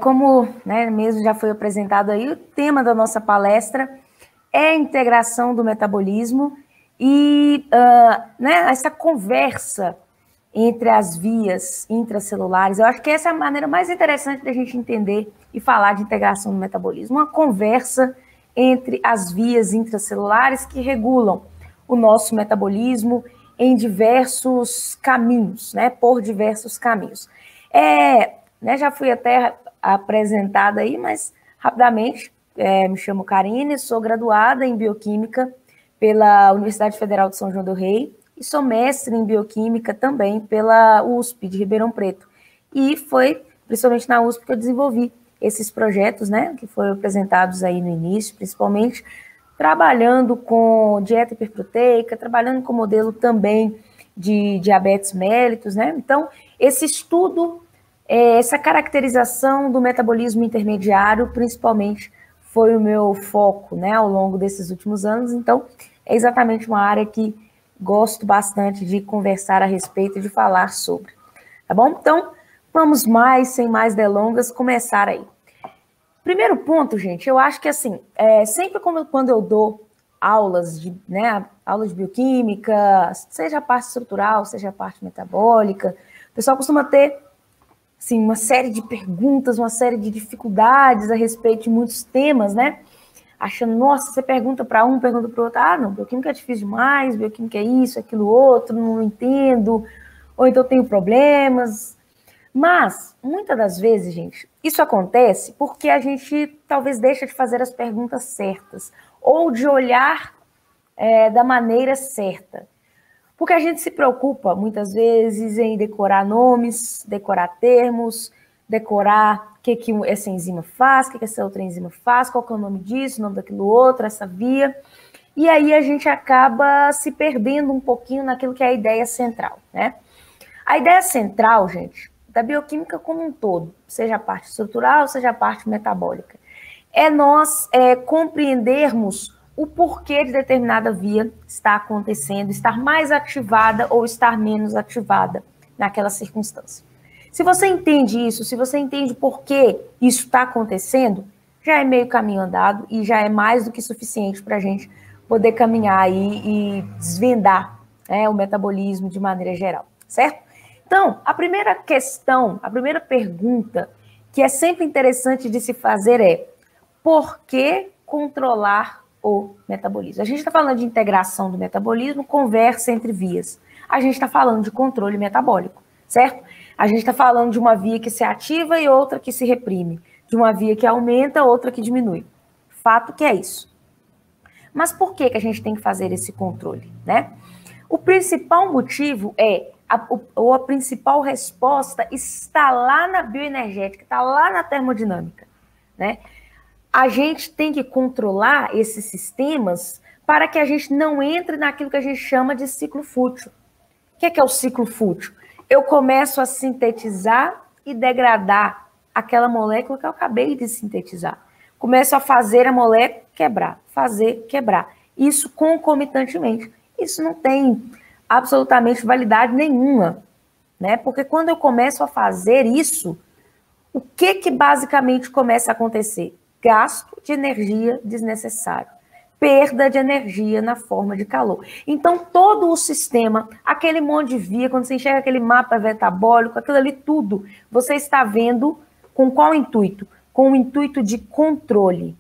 Como, né, mesmo já foi apresentado aí, o tema da nossa palestra é a integração do metabolismo e né, essa conversa entre as vias intracelulares. Eu acho que essa é a maneira mais interessante da gente entender e falar de integração do metabolismo. Uma conversa entre as vias intracelulares que regulam o nosso metabolismo em diversos caminhos, né, por diversos caminhos. Né, já fui até apresentada aí, mas rapidamente, me chamo Karine, sou graduada em Bioquímica pela Universidade Federal de São João do Rei e sou mestre em Bioquímica também pela USP de Ribeirão Preto. E foi principalmente na USP que eu desenvolvi esses projetos, né, que foram apresentados aí no início, principalmente trabalhando com dieta hiperproteica, trabalhando com modelo também de diabetes mellitus, né? Então, esse estudo, essa caracterização do metabolismo intermediário, principalmente, foi o meu foco, né, ao longo desses últimos anos. Então, é exatamente uma área que gosto bastante de conversar a respeito e de falar sobre. Tá bom? Então, vamos sem mais delongas, começar aí. Primeiro ponto, gente, eu acho que assim, sempre quando eu dou aulas aulas de bioquímica, seja a parte estrutural, seja a parte metabólica, o pessoal costuma ter assim, uma série de perguntas, uma série de dificuldades a respeito de muitos temas, né? Achando, nossa, você pergunta para um, pergunta para o outro, não, bioquímica é difícil demais, bioquímica é isso, aquilo outro, não entendo, ou então tenho problemas. Mas, muitas das vezes, gente, isso acontece porque a gente talvez deixa de fazer as perguntas certas, ou de olhar da maneira certa. Porque a gente se preocupa, muitas vezes, em decorar nomes, decorar termos, decorar o que essa enzima faz, o que essa outra enzima faz, qual que é o nome disso, o nome daquilo outro, essa via. E aí a gente acaba se perdendo um pouquinho naquilo que é a ideia central, né? A ideia central, gente, da bioquímica como um todo, seja a parte estrutural, seja a parte metabólica, é nós compreendermos o porquê de determinada via está acontecendo, estar mais ativada ou estar menos ativada naquela circunstância. Se você entende isso, se você entende por que isso está acontecendo, já é meio caminho andado e já é mais do que suficiente para a gente poder caminhar aí e desvendar o metabolismo de maneira geral, certo? Então, a primeira questão, a primeira pergunta que é sempre interessante de se fazer é: por que controlar o metabolismo? A gente está falando de integração do metabolismo, conversa entre vias. A gente está falando de controle metabólico, certo? A gente está falando de uma via que se ativa e outra que se reprime, de uma via que aumenta, outra que diminui. Fato que é isso. Mas por que a gente tem que fazer esse controle, né? O principal motivo a principal resposta está lá na bioenergética, está lá na termodinâmica, né? A gente tem que controlar esses sistemas para que a gente não entre naquilo que a gente chama de ciclo fútil. O que é o ciclo fútil? Eu começo a sintetizar e degradar aquela molécula que eu acabei de sintetizar. Começo a fazer a molécula quebrar, quebrar. Isso concomitantemente. Isso não tem absolutamente validade nenhuma, né? Porque quando eu começo a fazer isso, o que basicamente começa a acontecer? Gasto de energia desnecessário, perda de energia na forma de calor. Então, todo o sistema, aquele monte de via, quando você enxerga aquele mapa metabólico, aquilo ali tudo, você está vendo com qual intuito? Com o intuito de controle.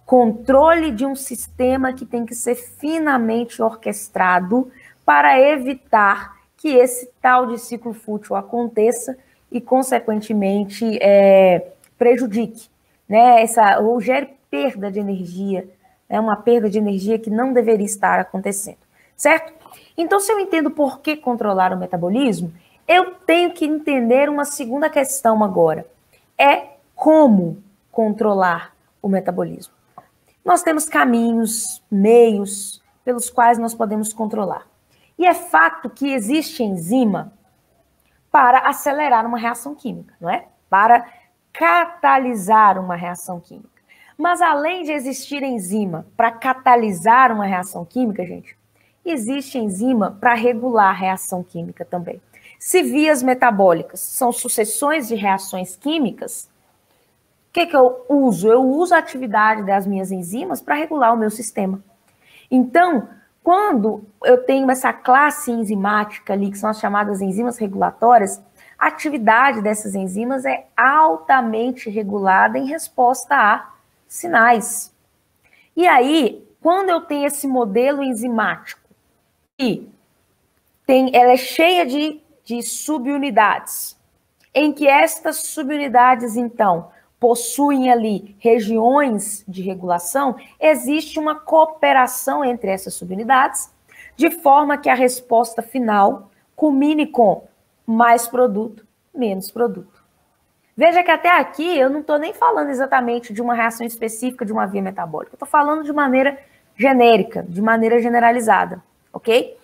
Controle de um sistema que tem que ser finamente orquestrado para evitar que esse tal de ciclo fútil aconteça e, consequentemente, prejudique, né? Ou gere perda de energia, né? Uma perda de energia que não deveria estar acontecendo, certo? Então, se eu entendo por que controlar o metabolismo, eu tenho que entender uma segunda questão agora. É como controlar o metabolismo. Nós temos caminhos, meios pelos quais nós podemos controlar. E é fato que existe enzima para acelerar uma reação química, não é? Para catalisar uma reação química. Mas além de existir enzima para catalisar uma reação química, gente, existe enzima para regular a reação química também. Se vias metabólicas são sucessões de reações químicas, que eu uso? Eu uso a atividade das minhas enzimas para regular o meu sistema. Então, quando eu tenho essa classe enzimática ali, que são as chamadas enzimas regulatórias, a atividade dessas enzimas é altamente regulada em resposta a sinais. E aí, quando eu tenho esse modelo enzimático e ela é cheia de subunidades, em que estas subunidades, então, possuem ali regiões de regulação, existe uma cooperação entre essas subunidades, de forma que a resposta final culmine com mais produto, menos produto. Veja que até aqui eu não estou nem falando exatamente de uma reação específica de uma via metabólica, eu estou falando de maneira genérica, de maneira generalizada, ok?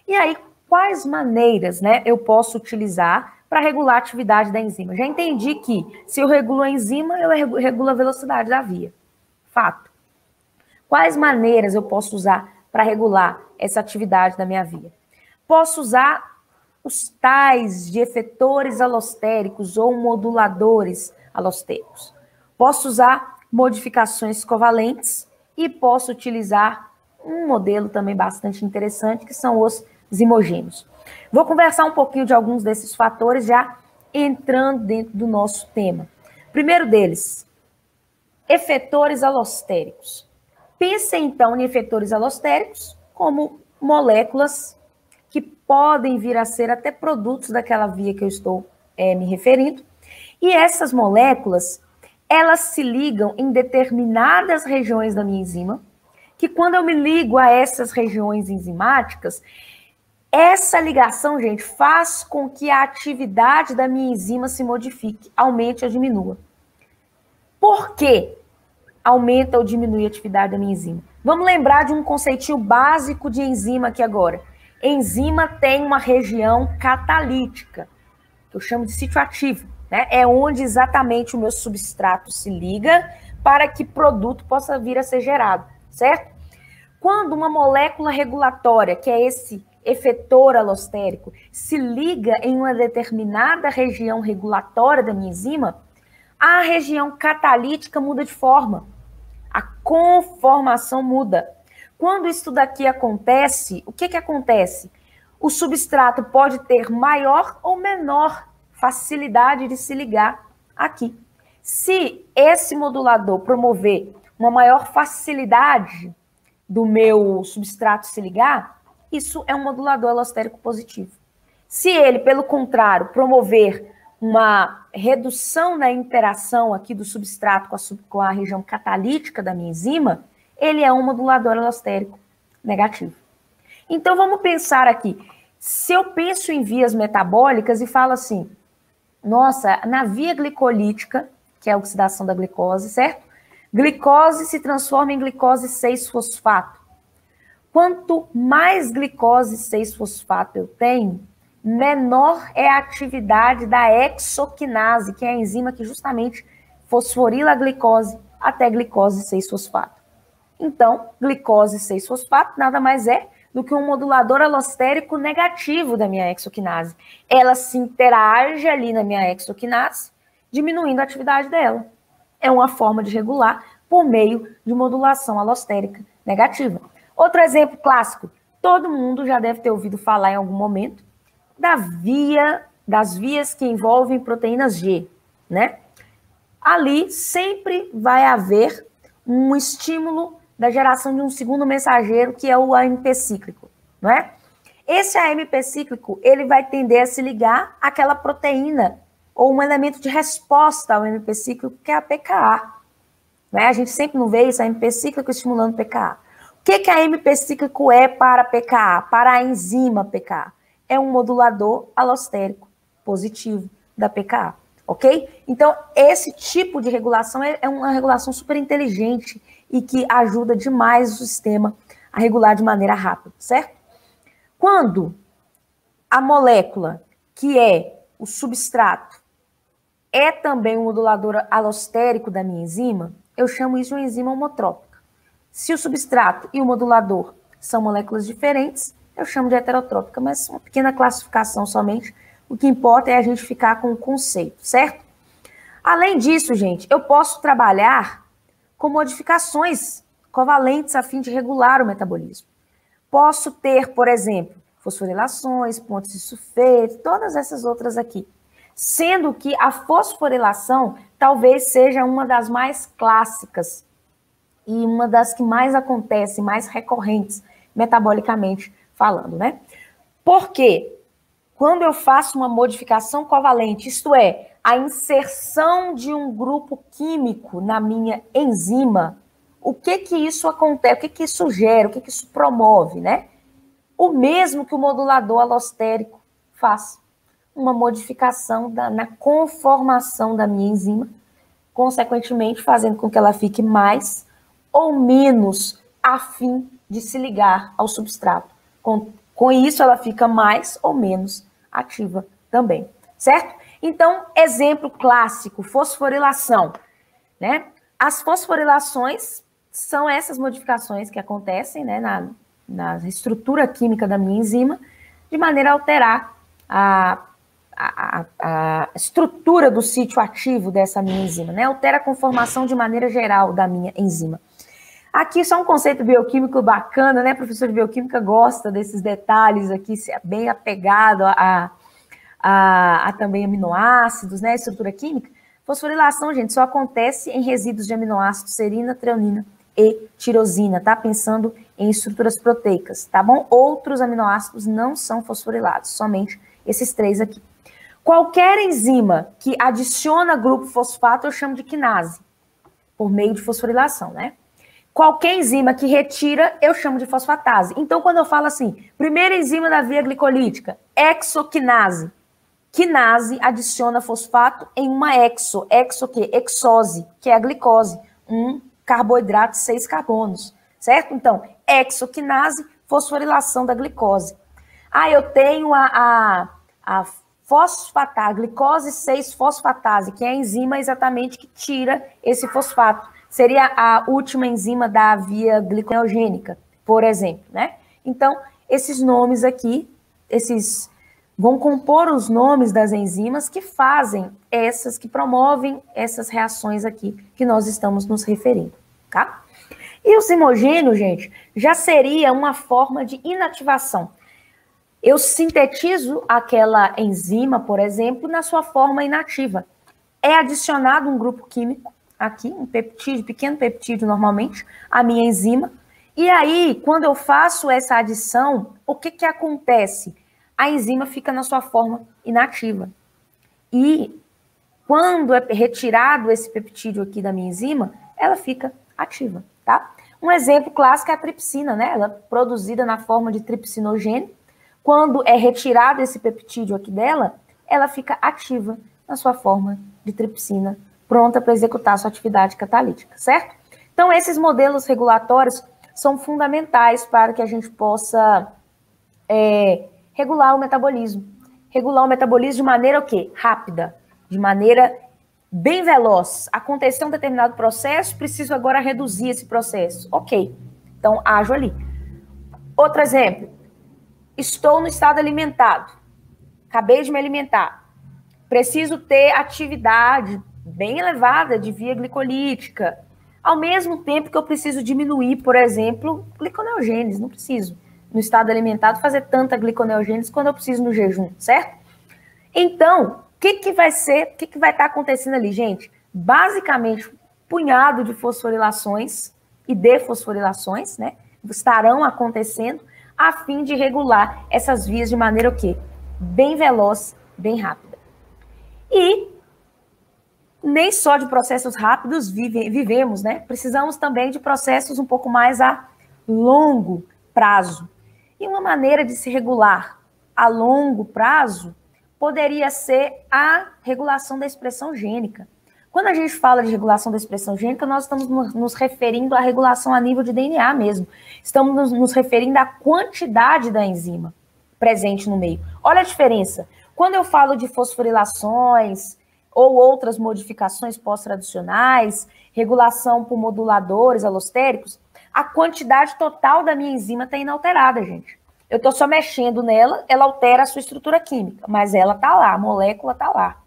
E aí, quais maneiras, né, eu posso utilizar para regular a atividade da enzima? Já entendi que se eu regulo a enzima, eu regulo a velocidade da via. Fato. Quais maneiras eu posso usar para regular essa atividade da minha via? Posso usar os tais de efetores alostéricos ou moduladores alostéricos. Posso usar modificações covalentes e posso utilizar um modelo também bastante interessante, que são os zimogênios. Vou conversar um pouquinho de alguns desses fatores, já entrando dentro do nosso tema. Primeiro deles, efetores alostéricos. Pense, então, em efetores alostéricos como moléculas que podem vir a ser até produtos daquela via que eu estou me referindo. E essas moléculas, elas se ligam em determinadas regiões da minha enzima, que quando eu me ligo a essas regiões enzimáticas, essa ligação, gente, faz com que a atividade da minha enzima se modifique, aumente ou diminua. Por quê? Aumenta ou diminui a atividade da minha enzima? Vamos lembrar de um conceitinho básico de enzima aqui agora. Enzima tem uma região catalítica, que eu chamo de sítio ativo, né? É onde exatamente o meu substrato se liga para que produto possa vir a ser gerado, certo? Quando uma molécula regulatória, que é esse efetor alostérico, se liga em uma determinada região regulatória da minha enzima, a região catalítica muda de forma. A conformação muda. Quando isso daqui acontece, o que acontece? O substrato pode ter maior ou menor facilidade de se ligar aqui. Se esse modulador promover uma maior facilidade do meu substrato se ligar, isso é um modulador alostérico positivo. Se ele, pelo contrário, promover uma redução na interação aqui do substrato com a região catalítica da minha enzima, ele é um modulador alostérico negativo. Então, vamos pensar aqui. Se eu penso em vias metabólicas e falo assim, nossa, na via glicolítica, que é a oxidação da glicose, certo? Glicose se transforma em glicose 6-fosfato. Quanto mais glicose 6-fosfato eu tenho, menor é a atividade da hexoquinase, que é a enzima que justamente fosforila a glicose até glicose 6-fosfato. Então, glicose 6-fosfato nada mais é do que um modulador alostérico negativo da minha hexoquinase. Ela se interage ali na minha hexoquinase, diminuindo a atividade dela. É uma forma de regular por meio de modulação alostérica negativa. Outro exemplo clássico, todo mundo já deve ter ouvido falar em algum momento das vias que envolvem proteínas G, né? Ali sempre vai haver um estímulo da geração de um segundo mensageiro, que é o AMP cíclico, não é? Esse AMP cíclico, ele vai tender a se ligar àquela proteína ou um elemento de resposta ao AMP cíclico, que é a PKA. Né? A gente sempre não vê isso, AMP cíclico estimulando PKA. O que a AMP cíclico é para a PKA, para a enzima PKA? É um modulador alostérico positivo da PKA, ok? Então, esse tipo de regulação é uma regulação super inteligente e que ajuda demais o sistema a regular de maneira rápida, certo? Quando a molécula, que é o substrato, é também um modulador alostérico da minha enzima, eu chamo isso de uma enzima homotrópica. Se o substrato e o modulador são moléculas diferentes, eu chamo de heterotrópica, mas uma pequena classificação somente. O que importa é a gente ficar com o conceito, certo? Além disso, gente, eu posso trabalhar com modificações covalentes a fim de regular o metabolismo. Posso ter, por exemplo, fosforilações, pontos de sulfeto, todas essas outras aqui. Sendo que a fosforilação talvez seja uma das mais clássicas e uma das que mais acontece, mais recorrentes, metabolicamente falando, né? Por quê? Quando eu faço uma modificação covalente, isto é, a inserção de um grupo químico na minha enzima, o que que isso acontece? O que que isso gera? O que que isso promove, né? O mesmo que o modulador alostérico faz. Uma modificação na conformação da minha enzima, consequentemente fazendo com que ela fique mais ou menos afim de se ligar ao substrato. Com isso, ela fica mais ou menos ativa também, certo? Então, exemplo clássico, fosforilação, né? As fosforilações são essas modificações que acontecem, né, na estrutura química da minha enzima, de maneira a alterar a estrutura do sítio ativo dessa minha enzima, né? Altera a conformação de maneira geral da minha enzima. Aqui só um conceito bioquímico bacana, né? Professor de bioquímica gosta desses detalhes aqui, bem apegado a também aminoácidos, né? Estrutura química. Fosforilação, gente, só acontece em resíduos de aminoácidos serina, treonina e tirosina, tá? Pensando em estruturas proteicas, tá bom? Outros aminoácidos não são fosforilados, somente esses 3 aqui. Qualquer enzima que adiciona grupo fosfato eu chamo de quinase, por meio de fosforilação, né? Qualquer enzima que retira, eu chamo de fosfatase. Então, quando eu falo assim, primeira enzima da via glicolítica, exoquinase. Quinase adiciona fosfato em uma exo. Exo o quê? Exose, que é a glicose. Um carboidrato, 6 carbonos, certo? Então, exoquinase, fosforilação da glicose. Ah, eu tenho a fosfatase, glicose 6-fosfatase, que é a enzima exatamente que tira esse fosfato. Seria a última enzima da via gliconeogênica, por exemplo, né? Então, esses nomes aqui, vão compor os nomes das enzimas que fazem que promovem essas reações aqui que nós estamos nos referindo, tá? E o zimogênio, gente, já seria uma forma de inativação. Eu sintetizo aquela enzima, por exemplo, na sua forma inativa. É adicionado um grupo químico, aqui, um peptídeo, pequeno peptídeo normalmente, a minha enzima. E aí, quando eu faço essa adição, o que que acontece? A enzima fica na sua forma inativa. E quando é retirado esse peptídeo aqui da minha enzima, ela fica ativa, tá? Um exemplo clássico é a tripsina, né? Ela é produzida na forma de tripsinogênio. Quando é retirado esse peptídeo aqui dela, ela fica ativa na sua forma de tripsina, pronta para executar sua atividade catalítica, certo? Então, esses modelos regulatórios são fundamentais para que a gente possa regular o metabolismo. Regular o metabolismo de maneira o quê? Rápida, de maneira bem veloz. Aconteceu um determinado processo, preciso agora reduzir esse processo. Ok, então ajo ali. Outro exemplo, estou no estado alimentado, acabei de me alimentar, preciso ter atividade bem elevada de via glicolítica, ao mesmo tempo que eu preciso diminuir, por exemplo, gliconeogênese, não preciso, no estado alimentado, fazer tanta gliconeogênese quando eu preciso no jejum, certo? Então, o que vai estar acontecendo ali, gente? Basicamente, um punhado de fosforilações e defosforilações, né, estarão acontecendo a fim de regular essas vias de maneira o quê? Bem veloz, bem rápida. E nem só de processos rápidos vivemos, né? Precisamos também de processos um pouco mais a longo prazo. E uma maneira de se regular a longo prazo poderia ser a regulação da expressão gênica. Quando a gente fala de regulação da expressão gênica, nós estamos nos referindo à regulação a nível de DNA mesmo. Estamos nos referindo à quantidade da enzima presente no meio. Olha a diferença. Quando eu falo de fosforilações ou outras modificações pós-traducionais, regulação por moduladores alostéricos, a quantidade total da minha enzima está inalterada, gente. Eu estou só mexendo nela, ela altera a sua estrutura química, mas ela está lá, a molécula está lá.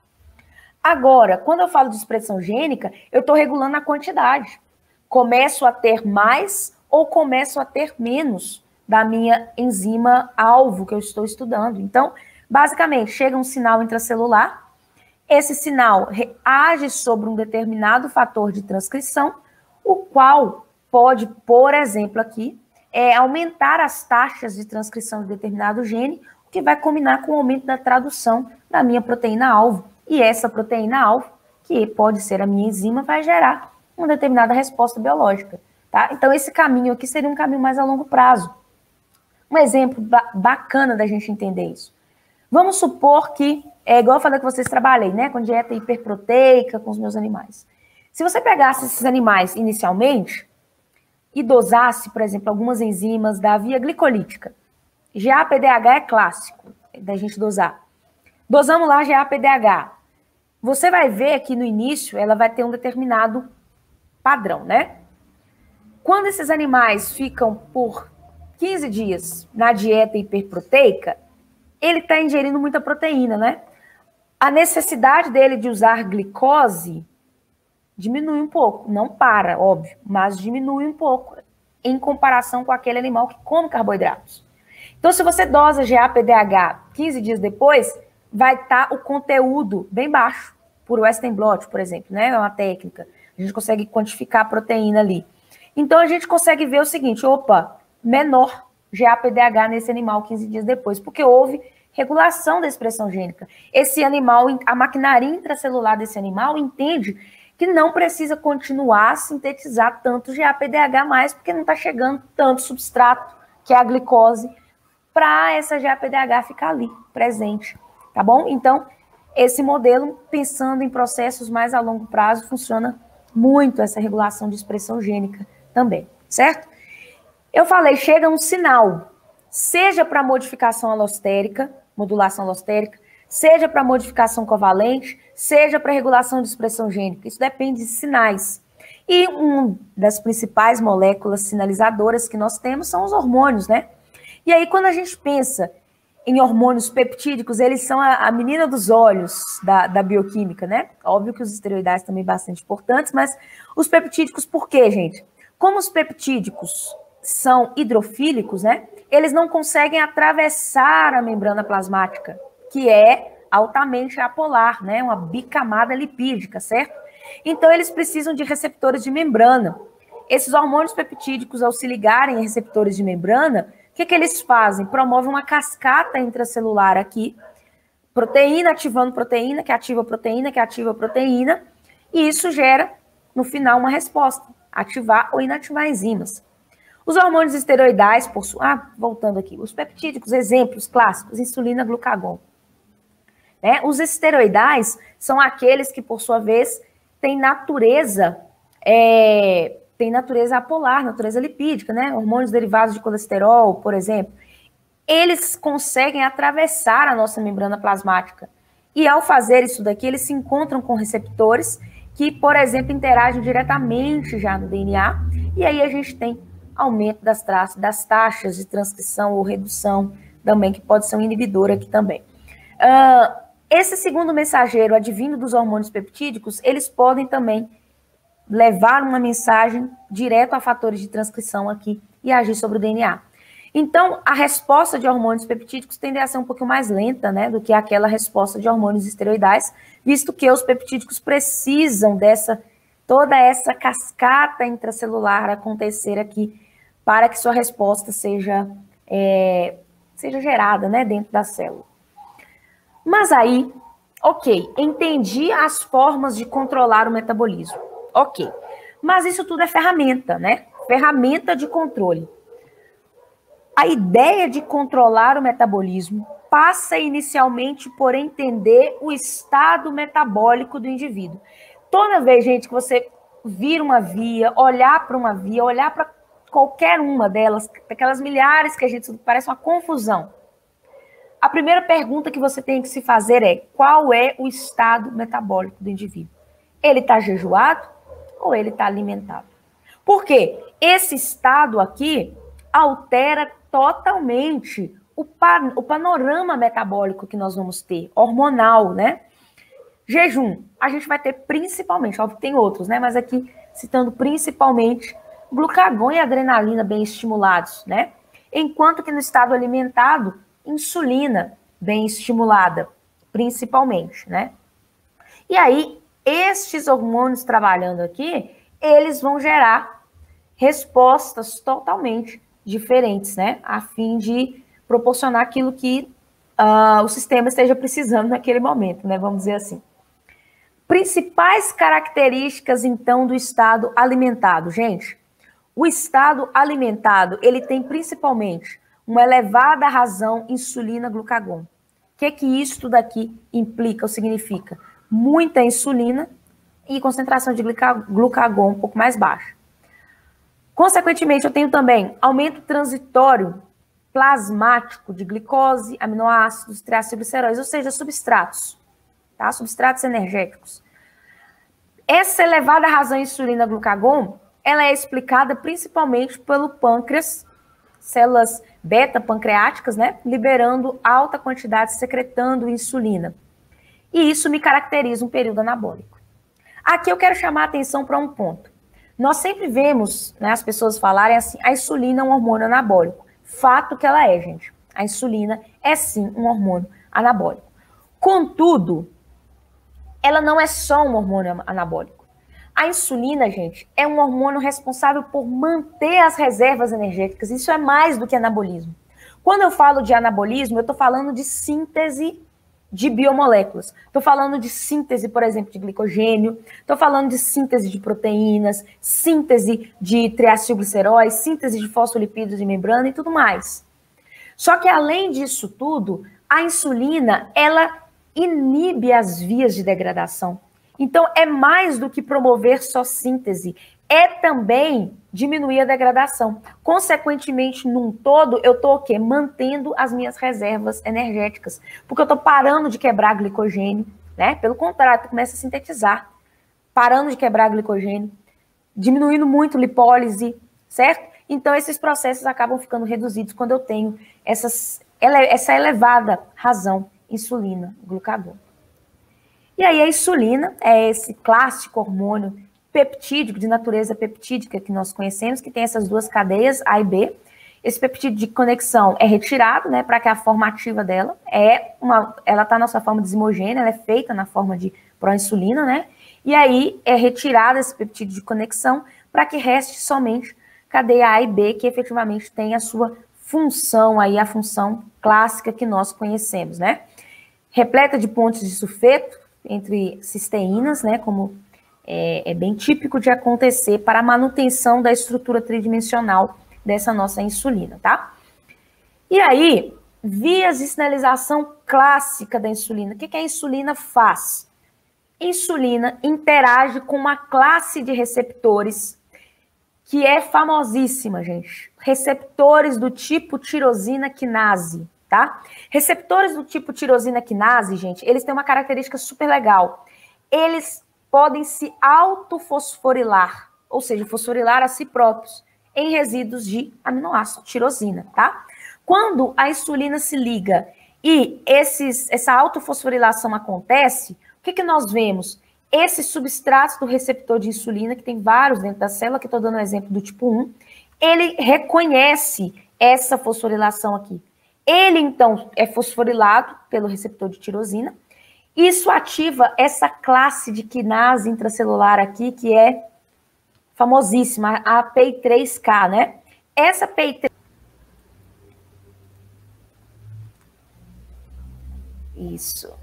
Agora, quando eu falo de expressão gênica, eu estou regulando a quantidade. Começo a ter mais ou começo a ter menos da minha enzima alvo que eu estou estudando. Então, basicamente, chega um sinal intracelular, esse sinal age sobre um determinado fator de transcrição, o qual pode, por exemplo, aqui, aumentar as taxas de transcrição de determinado gene, o que vai combinar com o aumento da tradução da minha proteína-alvo. E essa proteína-alvo, que pode ser a minha enzima, vai gerar uma determinada resposta biológica. Tá? Então, esse caminho aqui seria um caminho mais a longo prazo. Um exemplo bacana da gente entender isso. Vamos supor que, igual eu falei que vocês trabalhei, né, com dieta hiperproteica, com os meus animais. Se você pegasse esses animais inicialmente e dosasse, por exemplo, algumas enzimas da via glicolítica, GAPDH é clássico da gente dosar. Dosamos lá GAPDH. Você vai ver que no início ela vai ter um determinado padrão, né? Quando esses animais ficam por 15 dias na dieta hiperproteica, ele está ingerindo muita proteína, né? A necessidade dele de usar glicose diminui um pouco. Não para, óbvio, mas diminui um pouco em comparação com aquele animal que come carboidratos. Então, se você dosa GAPDH 15 dias depois, vai estar o conteúdo bem baixo, por Western blot, por exemplo, né? É uma técnica. A gente consegue quantificar a proteína ali. Então, a gente consegue ver o seguinte, opa, menor GAPDH nesse animal 15 dias depois, porque houve regulação da expressão gênica. Esse animal, a maquinaria intracelular desse animal entende que não precisa continuar a sintetizar tanto GAPDH mais, porque não está chegando tanto substrato, que é a glicose, para essa GAPDH ficar ali, presente, tá bom? Então, esse modelo, pensando em processos mais a longo prazo, funciona muito essa regulação de expressão gênica também, certo? Eu falei, chega um sinal, seja para modificação alostérica, modulação alostérica, seja para modificação covalente, seja para regulação de expressão gênica. Isso depende de sinais. E uma das principais moléculas sinalizadoras que nós temos são os hormônios, né? E aí, quando a gente pensa em hormônios peptídicos, eles são a menina dos olhos da bioquímica, né? Óbvio que os esteroidais também bastante importantes, mas os peptídicos, por quê, gente? Como os peptídicos são hidrofílicos, né? Eles não conseguem atravessar a membrana plasmática, que é altamente apolar, né? Uma bicamada lipídica, certo? Então, eles precisam de receptores de membrana. Esses hormônios peptídicos, ao se ligarem a receptores de membrana, o que eles fazem? Promovem uma cascata intracelular aqui, proteína ativando proteína, que ativa proteína, que ativa proteína, e isso gera, no final, uma resposta, ativar ou inativar enzimas. Os hormônios esteroidais, voltando aqui, os peptídicos, exemplos clássicos, insulina, glucagon. Né? Os esteroidais são aqueles que, por sua vez, têm natureza apolar, natureza lipídica, né? Hormônios derivados de colesterol, por exemplo. Eles conseguem atravessar a nossa membrana plasmática. E ao fazer isso daqui, eles se encontram com receptores que, por exemplo, interagem diretamente já no DNA. E aí a gente tem aumento das taxas de transcrição ou redução também, que pode ser um inibidor aqui também. Esse segundo mensageiro advindo dos hormônios peptídicos, eles podem também levar uma mensagem direto a fatores de transcrição aqui e agir sobre o DNA. Então, a resposta de hormônios peptídicos tende a ser um pouquinho mais lenta, né, do que aquela resposta de hormônios esteroidais, visto que os peptídicos precisam toda essa cascata intracelular acontecer aqui para que sua resposta seja gerada, né, dentro da célula. Mas aí, ok, entendi as formas de controlar o metabolismo. Ok, mas isso tudo é ferramenta, né? Ferramenta de controle. A ideia de controlar o metabolismo passa inicialmente por entender o estado metabólico do indivíduo. Toda vez, gente, que você vir uma via, olhar para qualquer uma delas, aquelas milhares que a gente parece uma confusão. A primeira pergunta que você tem que se fazer é: qual é o estado metabólico do indivíduo? Ele está jejuado ou ele está alimentado? Por quê? Esse estado aqui altera totalmente o panorama metabólico que nós vamos ter, hormonal, né? Jejum, a gente vai ter principalmente, óbvio que tem outros, né? Mas aqui citando principalmente glucagon e adrenalina bem estimulados, né? Enquanto que no estado alimentado, insulina bem estimulada, principalmente, né? E aí, estes hormônios trabalhando aqui, eles vão gerar respostas totalmente diferentes, né? A fim de proporcionar aquilo que o sistema esteja precisando naquele momento, né? Vamos dizer assim. Principais características, então, do estado alimentado, gente. O estado alimentado, ele tem principalmente uma elevada razão insulina-glucagon. O que isso daqui implica ou significa? Muita insulina e concentração de glucagon um pouco mais baixa. Consequentemente, eu tenho também aumento transitório plasmático de glicose, aminoácidos, triacilgliceróis, ou seja, substratos, tá? Substratos energéticos. Essa elevada razão insulina-glucagon, ela é explicada principalmente pelo pâncreas, células beta-pancreáticas, né? Liberando alta quantidade, secretando insulina. E isso me caracteriza um período anabólico. Aqui eu quero chamar a atenção para um ponto. Nós sempre vemos, né, as pessoas falarem assim, a insulina é um hormônio anabólico. Fato que ela é, gente. A insulina é sim um hormônio anabólico. Contudo, ela não é só um hormônio anabólico. A insulina, gente, é um hormônio responsável por manter as reservas energéticas. Isso é mais do que anabolismo. Quando eu falo de anabolismo, eu estou falando de síntese de biomoléculas. Estou falando de síntese, por exemplo, de glicogênio, estou falando de síntese de proteínas, síntese de triacilgliceróis, síntese de fosfolipídios de membrana e tudo mais. Só que, além disso tudo, a insulina, ela inibe as vias de degradação. Então, é mais do que promover só síntese, é também diminuir a degradação. Consequentemente, num todo, eu estou o quê? Mantendo as minhas reservas energéticas, porque eu estou parando de quebrar glicogênio, né? Pelo contrário, eu começo a sintetizar, parando de quebrar glicogênio, diminuindo muito lipólise, certo? Então, esses processos acabam ficando reduzidos quando eu tenho essa elevada razão insulina, glucagon. E aí a insulina é esse clássico hormônio peptídico, de natureza peptídica que nós conhecemos, que tem essas duas cadeias, A e B. Esse peptídeo de conexão é retirado, né, para que a forma ativa dela ela está na sua forma desimogênea, ela é feita na forma de proinsulina, né? E aí é retirado esse peptídeo de conexão para que reste somente cadeia A e B, que efetivamente tem a sua função aí, a função clássica que nós conhecemos, né? Repleta de pontos de sulfeto entre cisteínas, né, como é bem típico de acontecer para a manutenção da estrutura tridimensional dessa nossa insulina, tá? E aí, vias de sinalização clássica da insulina. O que a insulina faz? Insulina interage com uma classe de receptores que é famosíssima, gente. Receptores do tipo tirosina quinase, tá? Receptores do tipo tirosina quinase, gente, eles têm uma característica super legal. Eles podem se autofosforilar, ou seja, fosforilar a si próprios em resíduos de aminoácido, tirosina, tá? Quando a insulina se liga e essa autofosforilação acontece, o que nós vemos? Esses substratos do receptor de insulina, que tem vários dentro da célula, que estou dando um exemplo do tipo 1, ele reconhece essa fosforilação aqui. Ele, então, é fosforilado pelo receptor de tirosina. Isso ativa essa classe de quinase intracelular aqui, que é famosíssima, a PI3K, né? Essa PI3... Isso.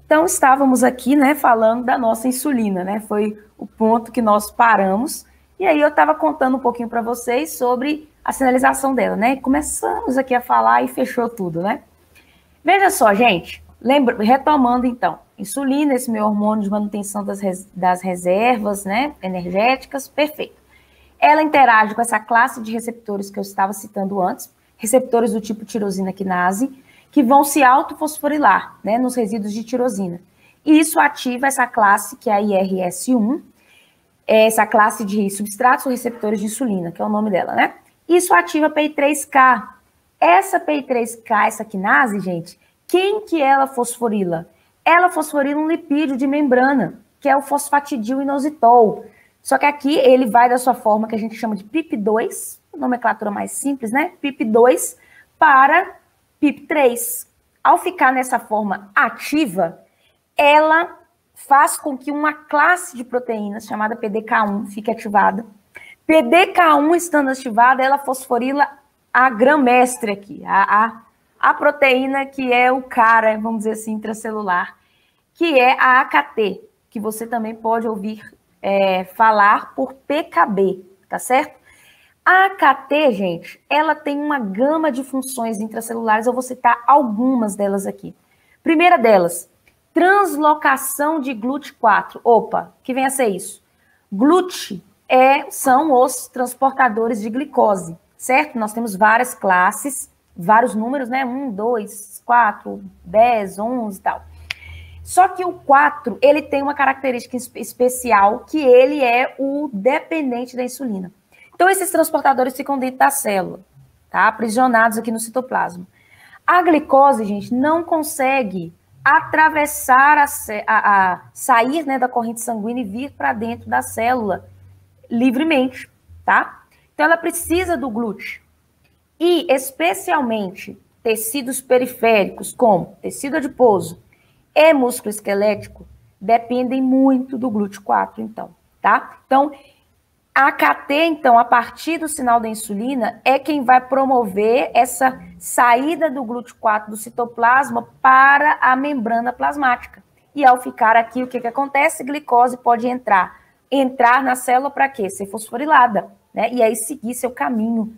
Então, estávamos aqui, né, falando da nossa insulina, né? Foi o ponto que nós paramos. E aí eu estava contando um pouquinho para vocês sobre a sinalização dela, né? Começamos aqui a falar e fechou tudo, né? Veja só, gente. Retomando, então. Insulina, esse meu hormônio de manutenção das reservas, né, energéticas, perfeito. Ela interage com essa classe de receptores que eu estava citando antes, receptores do tipo tirosina quinase, que vão se autofosforilar, né, nos resíduos de tirosina. E isso ativa essa classe, que é a IRS1, essa classe de substratos ou receptores de insulina, que é o nome dela, né? Isso ativa a PI3K. Essa PI3K, essa quinase, gente, quem que ela fosforila? ela fosforila um lipídio de membrana, que é o fosfatidil-inositol. Só que aqui ele vai da sua forma que a gente chama de PIP2, nomenclatura mais simples, né? PIP2 para PIP3. Ao ficar nessa forma ativa, ela faz com que uma classe de proteínas chamada PDK1 fique ativada. PDK1 estando ativada, ela fosforila a grã-mestre aqui, a proteína que é o cara, vamos dizer assim, intracelular, que é a AKT, que você também pode ouvir falar por PKB, tá certo? A AKT, gente, ela tem uma gama de funções intracelulares, eu vou citar algumas delas aqui. Primeira delas, translocação de GLUT4. Opa, que vem a ser isso? GLUT são os transportadores de glicose, certo? Nós temos várias classes, vários números, né? 1, 2, 4, 10, 11 e tal. Só que o 4, ele tem uma característica especial, que ele é o dependente da insulina. Então, esses transportadores ficam dentro da célula, tá? Aprisionados aqui no citoplasma. A glicose, gente, não consegue atravessar sair, né, da corrente sanguínea e vir para dentro da célula livremente, tá? Então, ela precisa do GLUT. E, especialmente, tecidos periféricos, como tecido adiposo e músculo esquelético, dependem muito do GLUT4, então, tá? Então, a AKT, então, a partir do sinal da insulina, é quem vai promover essa saída do GLUT4 do citoplasma para a membrana plasmática. E ao ficar aqui, o que acontece? Glicose pode entrar na célula para quê? Ser fosforilada, né? E aí seguir seu caminho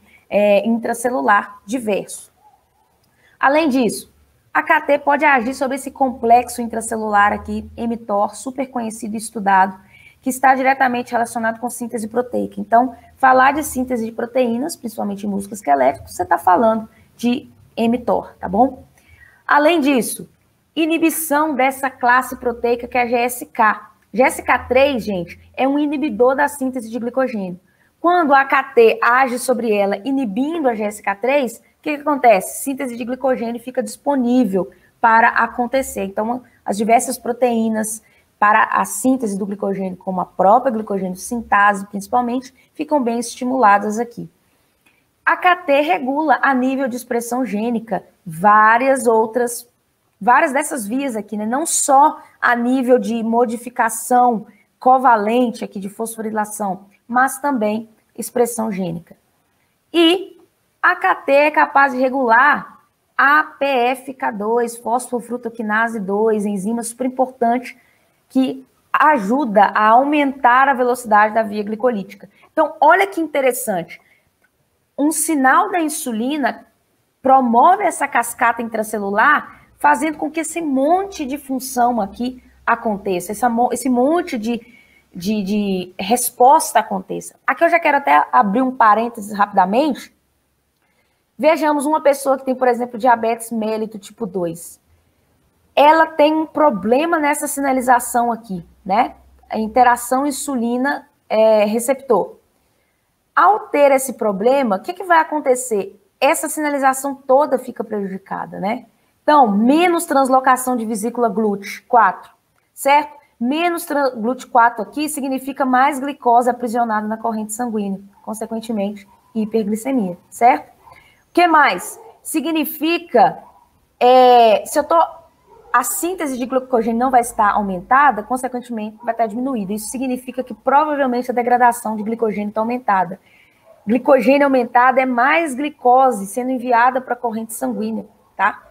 intracelular diverso. Além disso, a AKT pode agir sobre esse complexo intracelular aqui, mTOR, super conhecido e estudado, que está diretamente relacionado com síntese proteica. Então, falar de síntese de proteínas, principalmente em músculo esquelético, você está falando de mTOR, tá bom? Além disso, inibição dessa classe proteica que é a GSK. GSK3, gente, é um inibidor da síntese de glicogênio. Quando a AKT age sobre ela, inibindo a GSK3, o que acontece? Síntese de glicogênio fica disponível para acontecer. Então, as diversas proteínas para a síntese do glicogênio, como a própria glicogênio sintase, principalmente, ficam bem estimuladas aqui. A AKT regula a nível de expressão gênica várias dessas vias aqui, né? Não só a nível de modificação covalente aqui de fosforilação, mas também expressão gênica. E a AKT é capaz de regular a PFK2, fosfofrutoquinase 2, enzima super importante, que ajuda a aumentar a velocidade da via glicolítica. Então, olha que interessante. Um sinal da insulina promove essa cascata intracelular, fazendo com que esse monte de função aqui aconteça, esse monte de resposta aconteça. Aqui eu já quero até abrir um parênteses rapidamente. Vejamos uma pessoa que tem, por exemplo, diabetes mellito tipo 2. Ela tem um problema nessa sinalização aqui, né? A interação insulina-receptor. Ao ter esse problema, o que vai acontecer? Essa sinalização toda fica prejudicada, né? Então, menos translocação de vesícula GLUT4, certo? Menos GLUT4 aqui significa mais glicose aprisionada na corrente sanguínea, consequentemente, hiperglicemia, certo? O que mais? Significa, a síntese de glicogênio não vai estar aumentada, consequentemente vai estar diminuída. Isso significa que provavelmente a degradação de glicogênio está aumentada. Glicogênio aumentado é mais glicose sendo enviada para a corrente sanguínea, tá?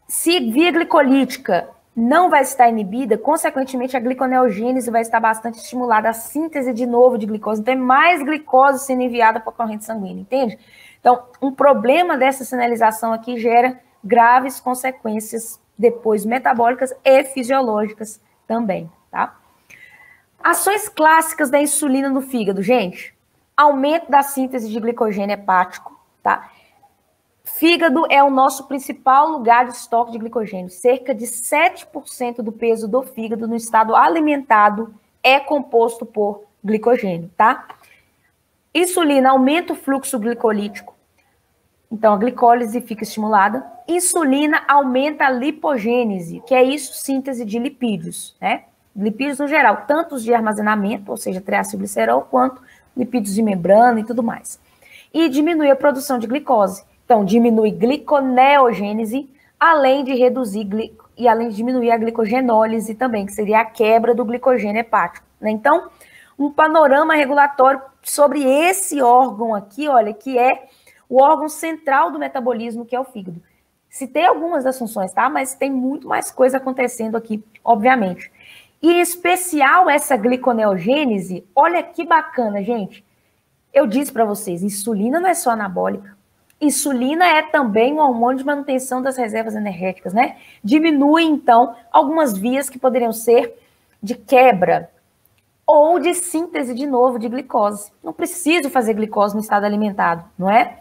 Se via glicolítica não vai estar inibida, consequentemente a gliconeogênese vai estar bastante estimulada, a síntese de novo de glicose. Então é mais glicose sendo enviada para a corrente sanguínea, entende? Então, um problema dessa sinalização aqui gera graves consequências depois metabólicas e fisiológicas também, tá? Ações clássicas da insulina no fígado, gente. Aumento da síntese de glicogênio hepático, tá? Fígado é o nosso principal lugar de estoque de glicogênio. Cerca de 7% do peso do fígado no estado alimentado é composto por glicogênio, tá? Insulina aumenta o fluxo glicolítico. Então, a glicólise fica estimulada Insulina aumenta a lipogênese, que é isso, síntese de lipídios, né? Lipídios no geral, tanto os de armazenamento, ou seja, triacilglicerol, quanto lipídios de membrana e tudo mais. E diminui a produção de glicose. Então, diminui gliconeogênese, além de reduzir e além de diminuir a glicogenólise também, que seria a quebra do glicogênio hepático, né? Então, um panorama regulatório sobre esse órgão aqui, olha, que é o órgão central do metabolismo, que é o fígado. Citei algumas das funções, tá? Mas tem muito mais coisa acontecendo aqui, obviamente. E em especial essa gliconeogênese, olha que bacana, gente. Eu disse para vocês, insulina não é só anabólica. Insulina é também um hormônio de manutenção das reservas energéticas, né? Diminui, então, algumas vias que poderiam ser de quebra ou de síntese, de novo, de glicose. Não preciso fazer glicose no estado alimentado, não é?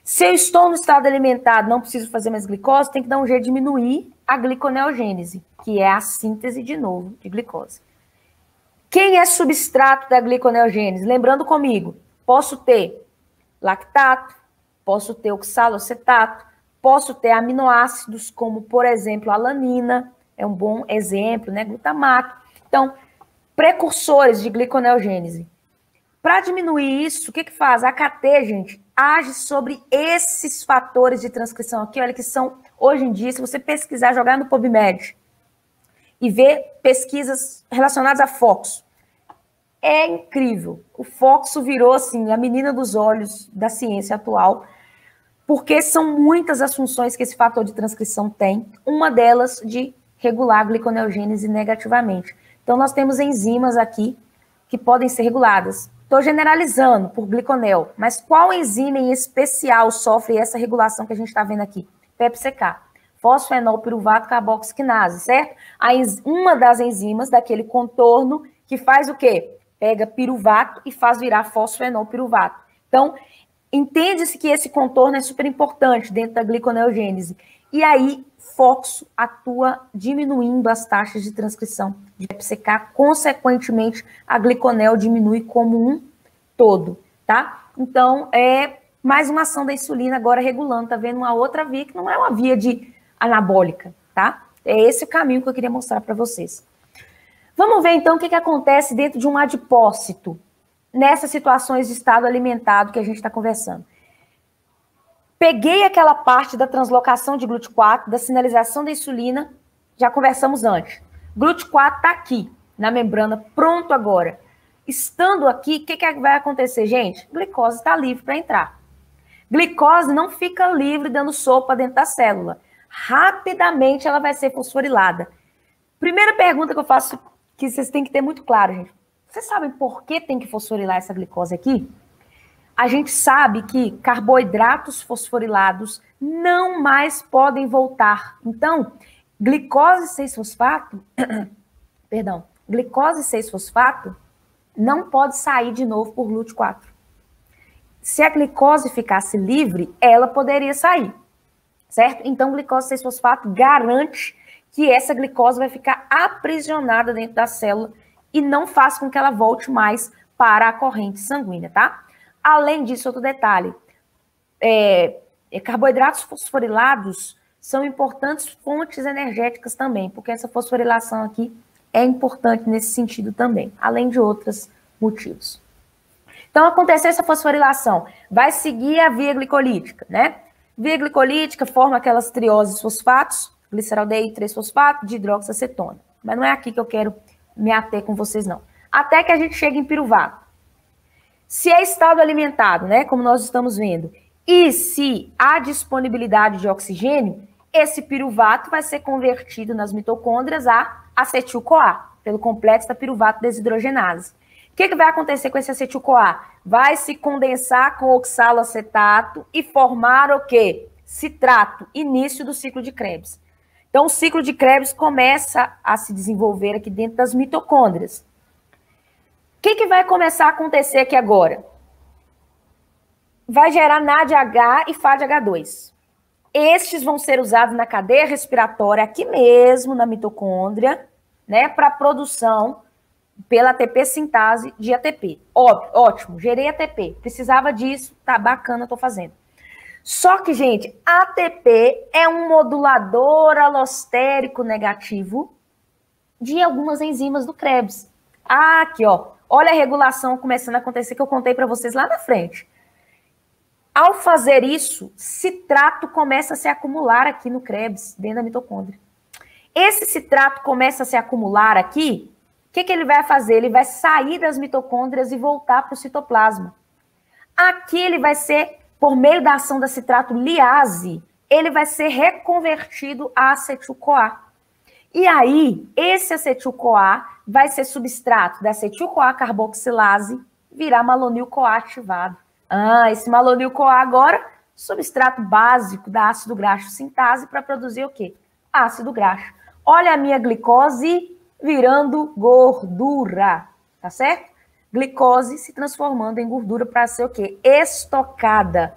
Se eu estou no estado alimentado, não preciso fazer mais glicose, tem que dar um jeito de diminuir a gliconeogênese, que é a síntese, de novo, de glicose. Quem é substrato da gliconeogênese? Lembrando comigo, posso ter lactato, posso ter oxalocetato, posso ter aminoácidos, como, por exemplo, a alanina, é um bom exemplo, né? Glutamato. Então, precursores de gliconeogênese. Para diminuir isso, o que faz? A AKT, gente, age sobre esses fatores de transcrição aqui, olha, que são, hoje em dia, se você pesquisar, jogar no PubMed e ver pesquisas relacionadas a FOXO, é incrível. O FOXO virou, assim, a menina dos olhos da ciência atual, porque são muitas as funções que esse fator de transcrição tem, uma delas de regular a gliconeogênese negativamente. Então, nós temos enzimas aqui que podem ser reguladas. Estou generalizando por gliconel, mas qual enzima em especial sofre essa regulação que a gente está vendo aqui? PepsiK, fosfenolpiruvato carboxquinase, certo? Uma das enzimas daquele contorno que faz o quê? Pega piruvato e faz virar fosfenolpiruvato. Então, entende-se que esse contorno é super importante dentro da gliconeogênese. E aí, FOXO atua diminuindo as taxas de transcrição de PepsiK, consequentemente, a gliconel diminui como um todo, tá? Então, é mais uma ação da insulina agora regulando, tá vendo? Uma outra via que não é uma via de anabólica, tá? É esse o caminho que eu queria mostrar para vocês. Vamos ver, então, o que acontece dentro de um adipócito, nessas situações de estado alimentado que a gente está conversando. Peguei aquela parte da translocação de GLUT4, da sinalização da insulina, já conversamos antes. GLUT4 está aqui, na membrana, pronto agora. Estando aqui, o que vai acontecer, gente? Glicose está livre para entrar. Glicose não fica livre dando sopa dentro da célula. Rapidamente ela vai ser fosforilada. Primeira pergunta que eu faço, que vocês têm que ter muito claro, gente. Vocês sabem por que tem que fosforilar essa glicose aqui? A gente sabe que carboidratos fosforilados não mais podem voltar. Então, glicose 6-fosfato, perdão, glicose 6-fosfato não pode sair de novo por GLUT4. Se a glicose ficasse livre, ela poderia sair, certo? Então, glicose 6-fosfato garante que essa glicose vai ficar aprisionada dentro da célula e não faz com que ela volte mais para a corrente sanguínea, tá? Além disso, outro detalhe, carboidratos fosforilados são importantes fontes energéticas também, porque essa fosforilação aqui é importante nesse sentido também, além de outros motivos. Então, acontecer essa fosforilação, vai seguir a via glicolítica, né? Via glicolítica forma aquelas trioses fosfatos, gliceraldeído 3-fosfato, de hidroxacetona. Mas não é aqui que eu quero me ater com vocês, não. Até que a gente chegue em piruvato. Se é estado alimentado, né, como nós estamos vendo, e se há disponibilidade de oxigênio, esse piruvato vai ser convertido nas mitocôndrias a acetil-CoA, pelo complexo da piruvato desidrogenase. O que vai acontecer com esse acetil-CoA? Vai se condensar com oxaloacetato e formar o quê? Citrato, início do ciclo de Krebs. Então, o ciclo de Krebs começa a se desenvolver aqui dentro das mitocôndrias. O que vai começar a acontecer aqui agora? Vai gerar NADH e FADH2. Estes vão ser usados na cadeia respiratória, aqui mesmo, na mitocôndria, né, para produção pela ATP sintase de ATP. Ótimo, gerei ATP. Precisava disso, tá bacana, tô fazendo. Só que, gente, ATP é um modulador alostérico negativo de algumas enzimas do Krebs. Aqui, ó. Olha a regulação começando a acontecer que eu contei para vocês lá na frente. Ao fazer isso, citrato começa a se acumular aqui no Krebs, dentro da mitocôndria. Esse citrato começa a se acumular aqui, o que ele vai fazer? Ele vai sair das mitocôndrias e voltar para o citoplasma. Aqui ele vai ser, por meio da ação da citrato liase, ele vai ser reconvertido a acetil-CoA. E aí, esse acetil-CoA vai ser substrato da acetil-CoA carboxilase, virar malonil-CoA ativado. Esse malonil-CoA agora, substrato básico da ácido graxo sintase para produzir o quê? Ácido graxo. Olha a minha glicose virando gordura, tá certo? Glicose se transformando em gordura para ser o quê? Estocada.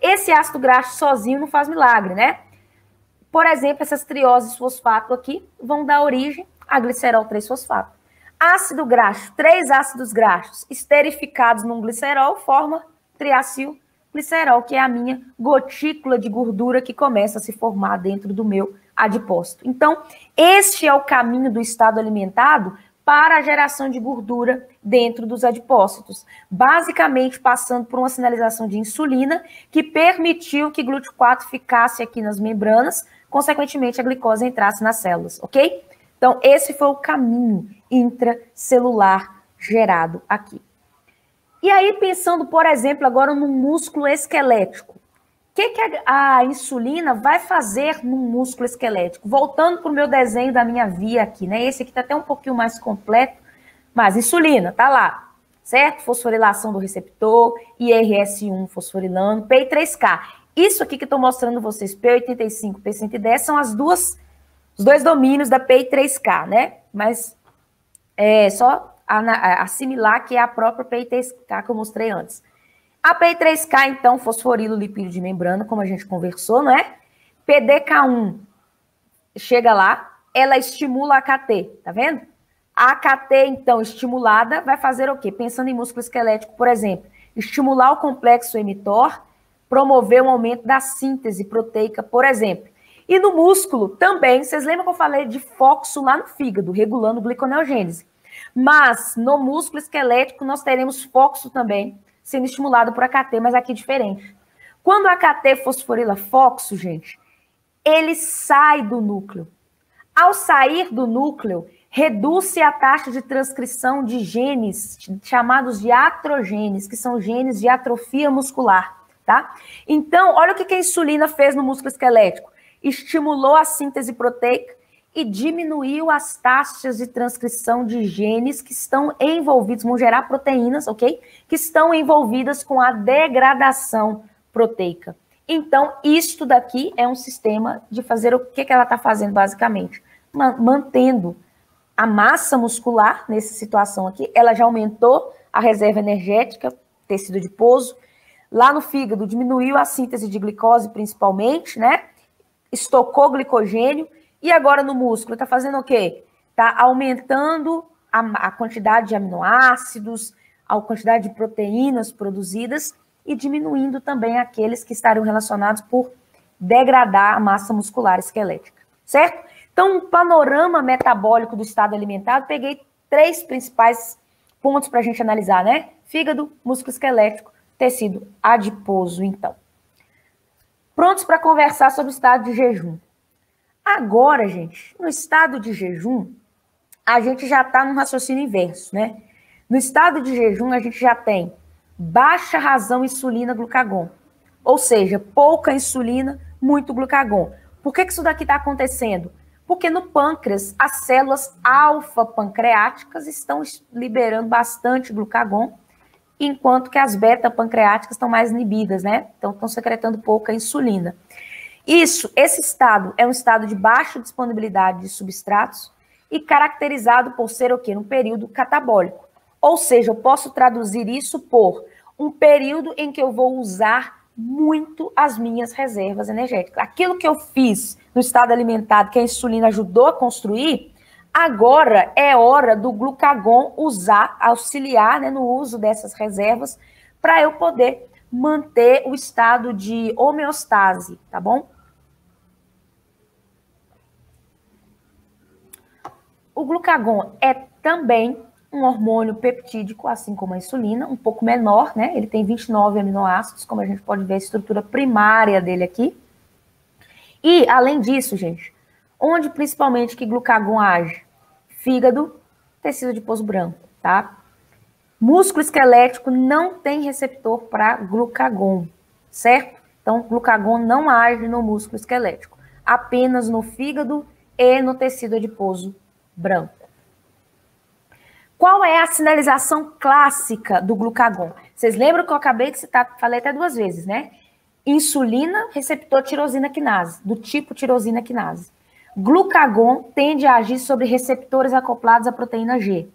Esse ácido graxo sozinho não faz milagre, né? Por exemplo, essas trioses fosfato aqui vão dar origem a glicerol 3-fosfato. Ácido graxo, 3 ácidos graxos esterificados num glicerol forma triacilglicerol, que é a minha gotícula de gordura que começa a se formar dentro do meu adipócito. Então, este é o caminho do estado alimentado para a geração de gordura dentro dos adipócitos, basicamente passando por uma sinalização de insulina que permitiu que glúteo-4 ficasse aqui nas membranas, consequentemente a glicose entrasse nas células, ok? Então, esse foi o caminho intracelular gerado aqui. E aí, pensando, por exemplo, agora no músculo esquelético, o que a insulina vai fazer no músculo esquelético? Voltando para o meu desenho da minha via aqui, né? Esse aqui está até um pouquinho mais completo, mas insulina, tá lá, certo? Fosforilação do receptor, IRS1 fosforilando, PI3K. Isso aqui que eu estou mostrando vocês, P85, P110, são os dois domínios da PI3K, né? Mas é só assimilar que é a própria PI3K que eu mostrei antes. A PI3K, então, fosforila o lipídio de membrana, como a gente conversou, não é? PDK1 chega lá, ela estimula a AKT, tá vendo? A AKT, então, estimulada, vai fazer o quê? Pensando em músculo esquelético, por exemplo, estimular o complexo mTOR, promover um aumento da síntese proteica, por exemplo. E no músculo também, vocês lembram que eu falei de fóxo lá no fígado, regulando gliconeogênese? Mas no músculo esquelético nós teremos fóxo também, sendo estimulado por AKT, mas aqui diferente. Quando a AKT fosforila fóxo, gente, ele sai do núcleo. Ao sair do núcleo, reduz-se a taxa de transcrição de genes chamados de atrogenes, que são genes de atrofia muscular, tá? Então, olha o que a insulina fez no músculo esquelético. Estimulou a síntese proteica e diminuiu as taxas de transcrição de genes que estão envolvidos, vão gerar proteínas, ok? Que estão envolvidas com a degradação proteica. Então, isto daqui é um sistema de fazer o que ela está fazendo, basicamente? Mantendo a massa muscular, nessa situação aqui, ela já aumentou a reserva energética, tecido adiposo. Lá no fígado, diminuiu a síntese de glicose, principalmente, né? Estocou glicogênio. E agora no músculo, está fazendo o quê? Está aumentando a quantidade de aminoácidos, a quantidade de proteínas produzidas e diminuindo também aqueles que estariam relacionados por degradar a massa muscular esquelética, certo? Então, um panorama metabólico do estado alimentado, peguei 3 principais pontos para a gente analisar, né? Fígado, músculo esquelético, tecido adiposo, então. Prontos para conversar sobre o estado de jejum. Agora, gente, no estado de jejum, a gente já está num raciocínio inverso, né? No estado de jejum, a gente já tem baixa razão insulina-glucagon. Ou seja, pouca insulina, muito glucagon. Por que isso daqui está acontecendo? Porque no pâncreas, as células alfa-pancreáticas estão liberando bastante glucagon, enquanto que as beta-pancreáticas estão mais inibidas, né? Então, estão secretando pouca insulina. Esse estado é um estado de baixa disponibilidade de substratos e caracterizado por ser o quê? Um período catabólico. Ou seja, eu posso traduzir isso por um período em que eu vou usar muito as minhas reservas energéticas. Aquilo que eu fiz no estado alimentado, que a insulina ajudou a construir, agora é hora do glucagon auxiliar, né, no uso dessas reservas, para eu poder manter o estado de homeostase, tá bom? O glucagon é também um hormônio peptídico, assim como a insulina, um pouco menor, né? Ele tem 29 aminoácidos, como a gente pode ver a estrutura primária dele aqui. E, além disso, gente, onde principalmente que glucagon age? Fígado, tecido adiposo branco, tá? Músculo esquelético não tem receptor para glucagon, certo? Então, glucagon não age no músculo esquelético, apenas no fígado e no tecido adiposo branco. Qual é a sinalização clássica do glucagon? Vocês lembram que eu acabei de citar, falei até 2 vezes, né? Insulina, receptor tirosina quinase, do tipo tirosina quinase. Glucagon tende a agir sobre receptores acoplados à proteína G.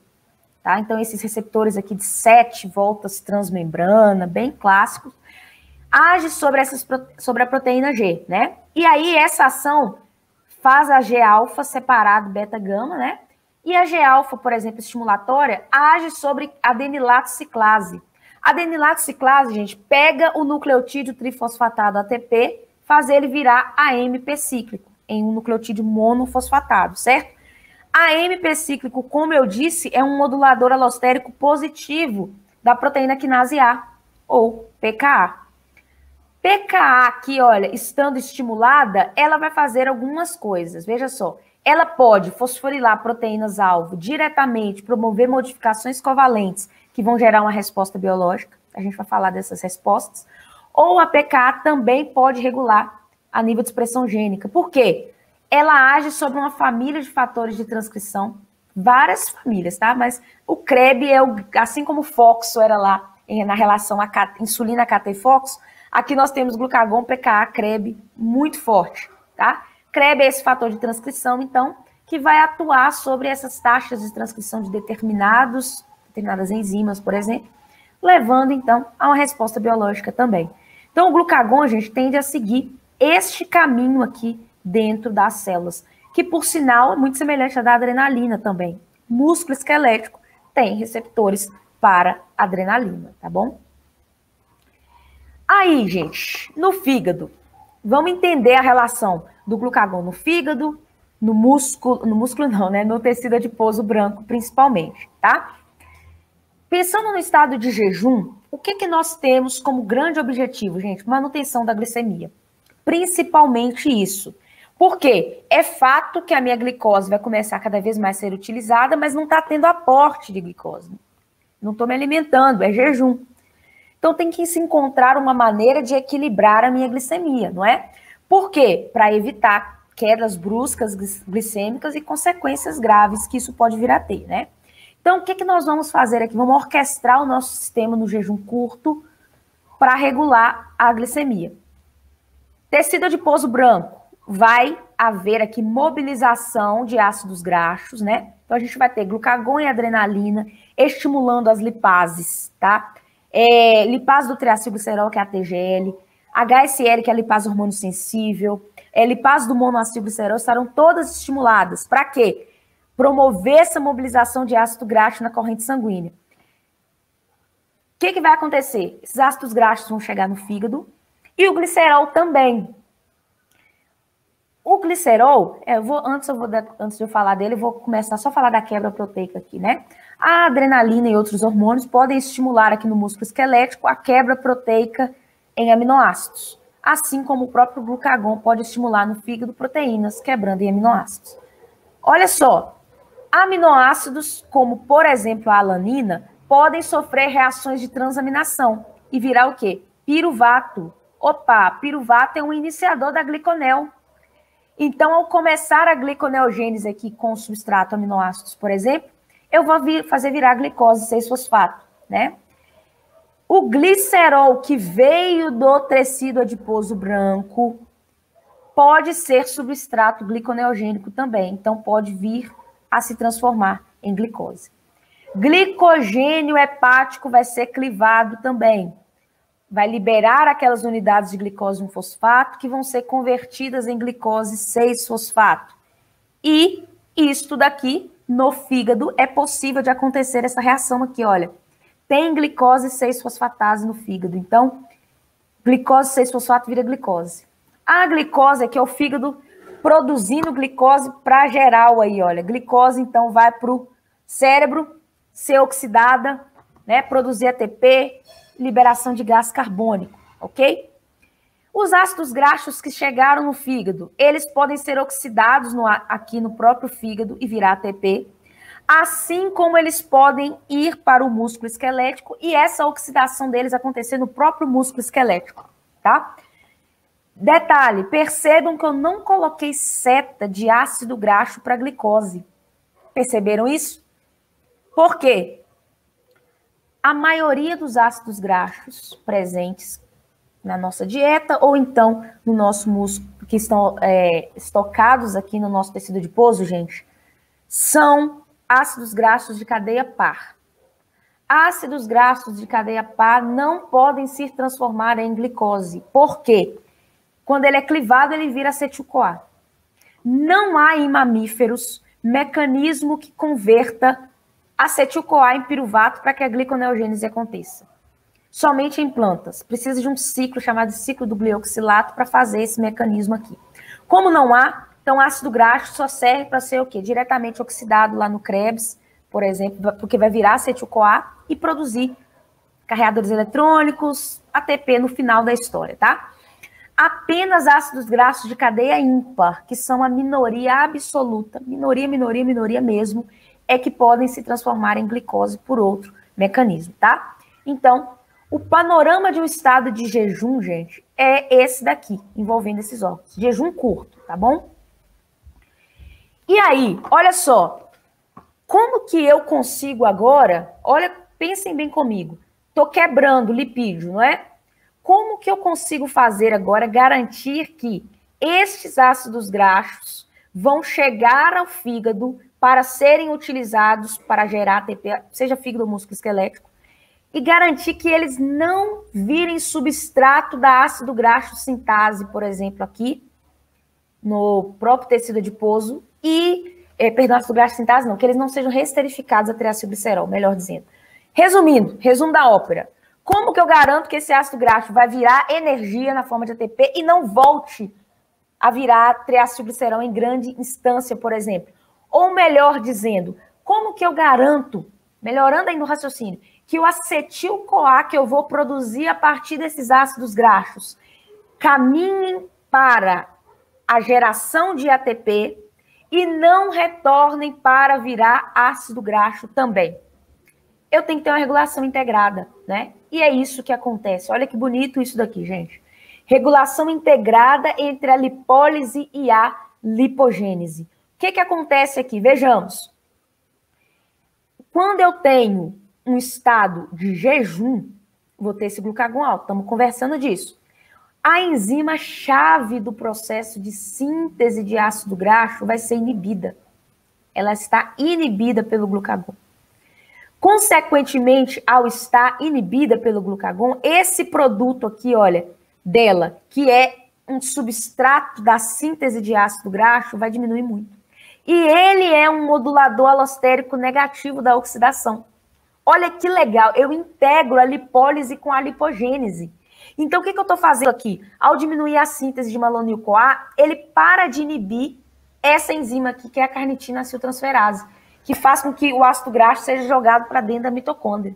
Tá? Então, esses receptores aqui de 7 voltas transmembrana, bem clássicos, age sobre a proteína G, né? E aí, essa ação faz a G-alfa separar do beta-gama, né? E a G-alfa, por exemplo, estimulatória, age sobre adenilato ciclase. Adenilato ciclase, gente, pega o nucleotídeo trifosfatado ATP, faz ele virar AMP cíclico, em um nucleotídeo monofosfatado, certo? AMP cíclico, como eu disse, é um modulador alostérico positivo da proteína quinase A, ou PKA. PKA aqui, olha, estando estimulada, ela vai fazer algumas coisas, veja só. Ela pode fosforilar proteínas-alvo diretamente, promover modificações covalentes que vão gerar uma resposta biológica, a gente vai falar dessas respostas, ou a PKA também pode regular a nível de expressão gênica. Por quê? Ela age sobre uma família de fatores de transcrição, várias famílias, tá? Mas o CREB é assim como o FOXO era lá na relação insulina, AKT e FOXO, aqui nós temos glucagon, PKA, CREB muito forte, tá? CREB é esse fator de transcrição, então, que vai atuar sobre essas taxas de transcrição de determinadas enzimas, por exemplo, levando, então, a uma resposta biológica também. Então, o glucagon, gente, tende a seguir este caminho aqui dentro das células, que, por sinal, é muito semelhante à da adrenalina também. Músculo esquelético tem receptores para adrenalina, tá bom? Aí, gente, no fígado, vamos entender a relação do glucagon no fígado, no músculo não, né? No tecido adiposo branco, principalmente, tá? Pensando no estado de jejum, o que nós temos como grande objetivo, gente? Manutenção da glicemia. Principalmente isso. Por quê? É fato que a minha glicose vai começar cada vez mais a ser utilizada, mas não está tendo aporte de glicose. Não estou me alimentando, é jejum. Então tem que se encontrar uma maneira de equilibrar a minha glicemia, não é? Por quê? Para evitar quedas bruscas glicêmicas e consequências graves que isso pode vir a ter, né? Então, o que nós vamos fazer aqui? Vamos orquestrar o nosso sistema no jejum curto para regular a glicemia. Tecido adiposo branco, vai haver aqui mobilização de ácidos graxos, né? Então, a gente vai ter glucagon e adrenalina estimulando as lipases, tá? Lipase do triacilglicerol, que é a TGL, HSL, que é a lipase hormônio sensível, lipase do monoacilglicerol, estarão todas estimuladas. Para quê? Promover essa mobilização de ácido graxo na corrente sanguínea. O que vai acontecer? Esses ácidos graxos vão chegar no fígado e o glicerol também. O glicerol, antes de eu falar dele, eu vou começar só a falar da quebra proteica aqui, né? A adrenalina e outros hormônios podem estimular aqui no músculo esquelético a quebra proteica em aminoácidos, assim como o próprio glucagon pode estimular no fígado proteínas, quebrando em aminoácidos. Olha só, aminoácidos, como por exemplo a alanina, podem sofrer reações de transaminação e virar o quê? Piruvato. Opa, piruvato é um iniciador da gliconel. Então, ao começar a gliconeogênese aqui com substrato aminoácidos, por exemplo, eu vou fazer virar glicose 6-fosfato, né? O glicerol que veio do tecido adiposo branco pode ser substrato gliconeogênico também, então pode vir a se transformar em glicose. Glicogênio hepático vai ser clivado também. Vai liberar aquelas unidades de glicose 1-fosfato que vão ser convertidas em glicose 6-fosfato. E isto daqui, no fígado, é possível de acontecer essa reação aqui, olha. Tem glicose 6-fosfatase no fígado. Então, Glicose 6-fosfato vira glicose. A glicose aqui é o fígado produzindo glicose para geral aí, olha. Glicose, então, vai para o cérebro ser oxidada, né? Produzir ATP, liberação de gás carbônico, ok? Os ácidos graxos que chegaram no fígado, eles podem ser oxidados aqui no próprio fígado e virar ATP, assim como eles podem ir para o músculo esquelético e essa oxidação deles acontecer no próprio músculo esquelético, tá? Detalhe, percebam que eu não coloquei seta de ácido graxo para glicose. Perceberam isso? Por quê? A maioria dos ácidos graxos presentes na nossa dieta ou então no nosso músculo, que estão estocados aqui no nosso tecido adiposo, gente, são ácidos graxos de cadeia par. Ácidos graxos de cadeia par não podem se transformar em glicose. Por quê? Quando ele é clivado, ele vira acetil-CoA. Não há em mamíferos mecanismo que converta acetil-CoA em piruvato para que a gliconeogênese aconteça. Somente em plantas. Precisa de um ciclo chamado ciclo do glioxilato para fazer esse mecanismo aqui. Como não há, então ácido graxo só serve para ser o quê? Diretamente oxidado lá no Krebs, por exemplo, porque vai virar acetil-CoA e produzir carreadores eletrônicos, ATP no final da história, tá? Apenas ácidos graxos de cadeia ímpar, que são a minoria absoluta, minoria mesmo, é que podem se transformar em glicose por outro mecanismo, tá? Então, o panorama de um estado de jejum, gente, é esse daqui, envolvendo esses órgãos. Jejum curto, tá bom? E aí, olha só, como que eu consigo agora, olha, pensem bem comigo, tô quebrando lipídio, não é? Como que eu consigo fazer agora, garantir que estes ácidos graxos vão chegar ao fígado para serem utilizados para gerar ATP, seja fígado ou músculo esquelético, e garantir que eles não virem substrato da ácido graxo sintase, por exemplo, aqui, no próprio tecido adiposo, ácido graxo sintase não, que eles não sejam resterificados a triacilglicerol, melhor dizendo. Resumindo, resumo da ópera. Como que eu garanto que esse ácido graxo vai virar energia na forma de ATP e não volte a virar triacilglicerol em grande instância, por exemplo? Ou melhor dizendo, como que eu garanto, melhorando ainda o raciocínio, que o acetil-CoA que eu vou produzir a partir desses ácidos graxos caminhem para a geração de ATP e não retornem para virar ácido graxo também? Eu tenho que ter uma regulação integrada, né? E é isso que acontece. Olha que bonito isso daqui, gente. Regulação integrada entre a lipólise e a lipogênese. O que acontece aqui? Vejamos. Quando eu tenho um estado de jejum, vou ter esse glucagon alto. Estamos conversando disso. A enzima-chave do processo de síntese de ácido graxo vai ser inibida. Ela está inibida pelo glucagon. Consequentemente, ao estar inibida pelo glucagon, esse produto aqui, olha, dela, que é um substrato da síntese de ácido graxo, vai diminuir muito. E ele é um modulador alostérico negativo da oxidação. Olha que legal, eu integro a lipólise com a lipogênese. Então, o que eu estou fazendo aqui? Ao diminuir a síntese de malonil-CoA, ele para de inibir essa enzima aqui, que é a carnitina aciltransferase, que faz com que o ácido graxo seja jogado para dentro da mitocôndria.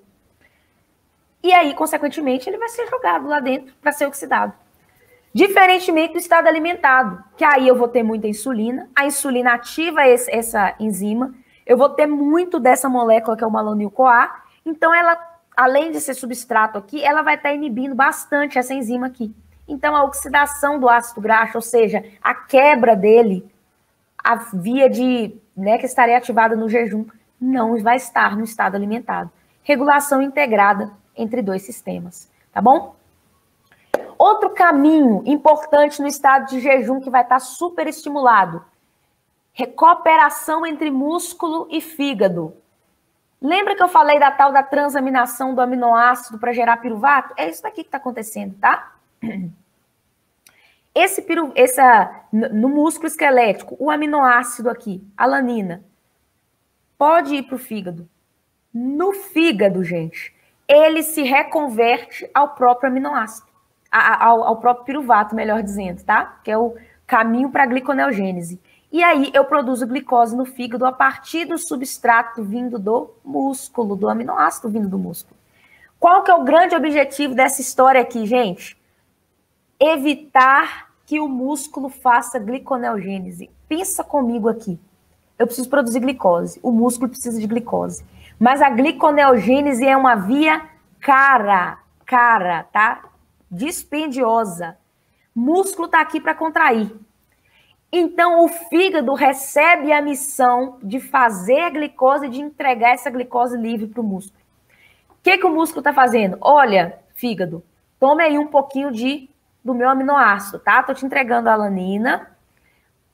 E aí, consequentemente, ele vai ser jogado lá dentro para ser oxidado. Diferentemente do estado alimentado, que aí eu vou ter muita insulina, a insulina ativa essa enzima, eu vou ter muito dessa molécula que é o malonil-CoA, então ela, além de ser substrato aqui, ela vai estar inibindo bastante essa enzima aqui. Então a oxidação do ácido graxo, ou seja, a quebra dele, a via de, né, que estaria ativada no jejum, não vai estar no estado alimentado. Regulação integrada entre dois sistemas, tá bom? Outro caminho importante no estado de jejum que vai estar super estimulado, recuperação entre músculo e fígado. Lembra que eu falei da tal da transaminação do aminoácido para gerar piruvato? É isso daqui que está acontecendo, tá? No músculo esquelético, o aminoácido aqui, alanina, pode ir para o fígado. No fígado, gente, ele se reconverte ao próprio aminoácido. ao próprio piruvato, melhor dizendo, tá? Que é o caminho para a gliconeogênese. E aí eu produzo glicose no fígado a partir do substrato vindo do músculo, do aminoácido vindo do músculo. Qual que é o grande objetivo dessa história aqui, gente? Evitar que o músculo faça gliconeogênese. Pensa comigo aqui. Eu preciso produzir glicose, o músculo precisa de glicose. Mas a gliconeogênese é uma via cara, tá? Dispendiosa. Músculo está aqui para contrair. Então, o fígado recebe a missão de fazer a glicose e de entregar essa glicose livre para o músculo. O que o músculo está fazendo? Olha, fígado, tome aí um pouquinho do meu aminoácido, tá? Estou te entregando a alanina,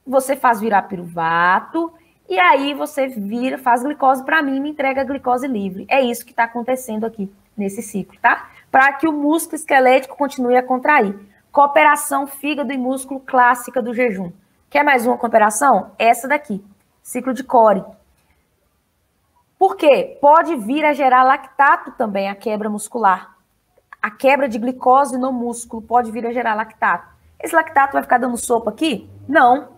você faz virar piruvato, e aí você faz glicose para mim e me entrega a glicose livre. É isso que está acontecendo aqui nesse ciclo, tá? Para que o músculo esquelético continue a contrair. Cooperação fígado e músculo clássica do jejum. Quer mais uma cooperação? Essa daqui, ciclo de Cori. Por quê? Pode vir a gerar lactato também, a quebra muscular. A quebra de glicose no músculo pode vir a gerar lactato. Esse lactato vai ficar dando sopa aqui? Não.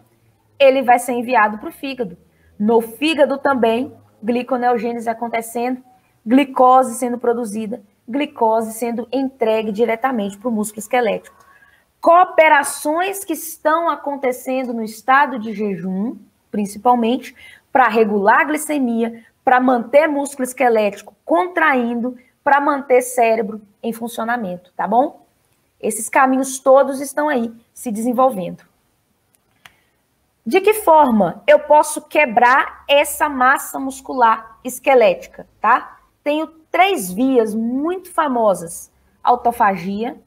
Ele vai ser enviado para o fígado. No fígado também, gliconeogênese acontecendo, glicose sendo produzida, glicose sendo entregue diretamente para o músculo esquelético. Cooperações que estão acontecendo no estado de jejum, principalmente, para regular a glicemia, para manter músculo esquelético contraindo, para manter cérebro em funcionamento, tá bom? Esses caminhos todos estão aí se desenvolvendo. De que forma eu posso quebrar essa massa muscular esquelética, tá? Tenho 3 vias muito famosas. Autofagia,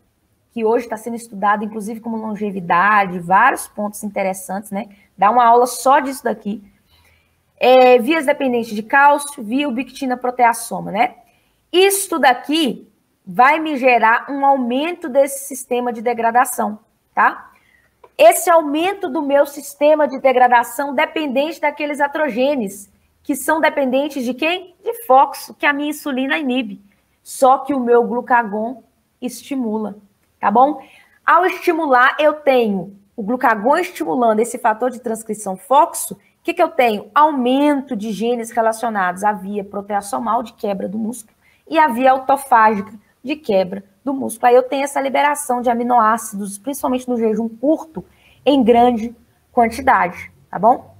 que hoje está sendo estudado, inclusive, como longevidade, vários pontos interessantes, né? Dá uma aula só disso daqui. Vias dependentes de cálcio, via ubiquitina proteasoma, né? Isso daqui vai me gerar um aumento desse sistema de degradação, tá? Esse aumento do meu sistema de degradação dependente daqueles atrogenes, que são dependentes de quem? De fósforo, que a minha insulina inibe. Só que o meu glucagon estimula, tá bom? Ao estimular, eu tenho o glucagon estimulando esse fator de transcrição fósforo. O que eu tenho? Aumento de genes relacionados à via proteassomal de quebra do músculo e à via autofágica de quebra do músculo. Aí eu tenho essa liberação de aminoácidos, principalmente no jejum curto, em grande quantidade, tá bom?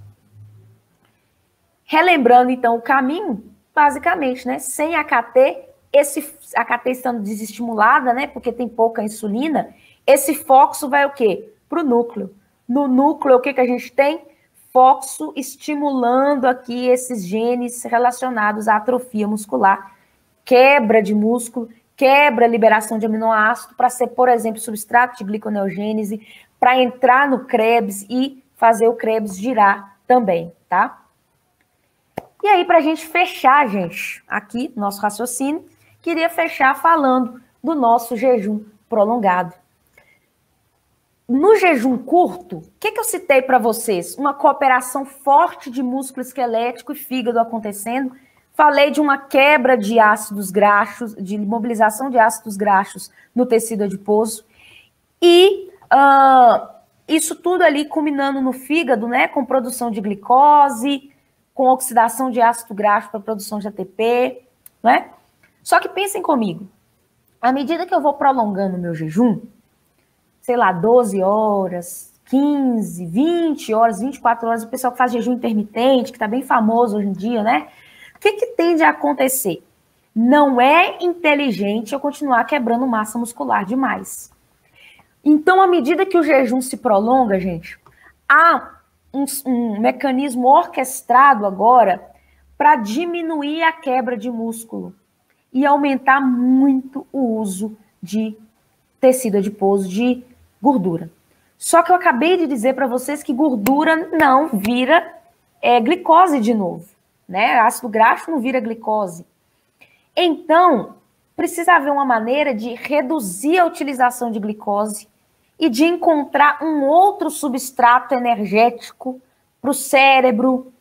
Relembrando, então, o caminho, basicamente, né? Sem AKT, esse AKT estando desestimulada, né? Porque tem pouca insulina, esse fósforo vai o quê? Para o núcleo. No núcleo, o que a gente tem? Fósforo estimulando aqui esses genes relacionados à atrofia muscular, quebra de músculo, quebra a liberação de aminoácido para ser, por exemplo, substrato de gliconeogênese, para entrar no Krebs e fazer o Krebs girar também, tá? E aí, para a gente fechar, gente, aqui, nosso raciocínio, queria fechar falando do nosso jejum prolongado. No jejum curto, o que eu citei para vocês? Uma cooperação forte de músculo esquelético e fígado acontecendo. Falei de uma quebra de ácidos graxos, de mobilização de ácidos graxos no tecido adiposo. E isso tudo ali culminando no fígado, né? Com produção de glicose, com oxidação de ácido graxo para produção de ATP, né? Só que pensem comigo. À medida que eu vou prolongando o meu jejum, sei lá, 12 horas, 15, 20 horas, 24 horas, o pessoal que faz jejum intermitente, que está bem famoso hoje em dia, né? O que tende a acontecer? Não é inteligente eu continuar quebrando massa muscular demais. Então, à medida que o jejum se prolonga, gente, há um mecanismo orquestrado agora para diminuir a quebra de músculo e aumentar muito o uso de tecido adiposo, de gordura. Só que eu acabei de dizer para vocês que gordura não vira glicose de novo, né? Ácido graxo não vira glicose. Então, precisa haver uma maneira de reduzir a utilização de glicose e de encontrar um outro substrato energético para o cérebro,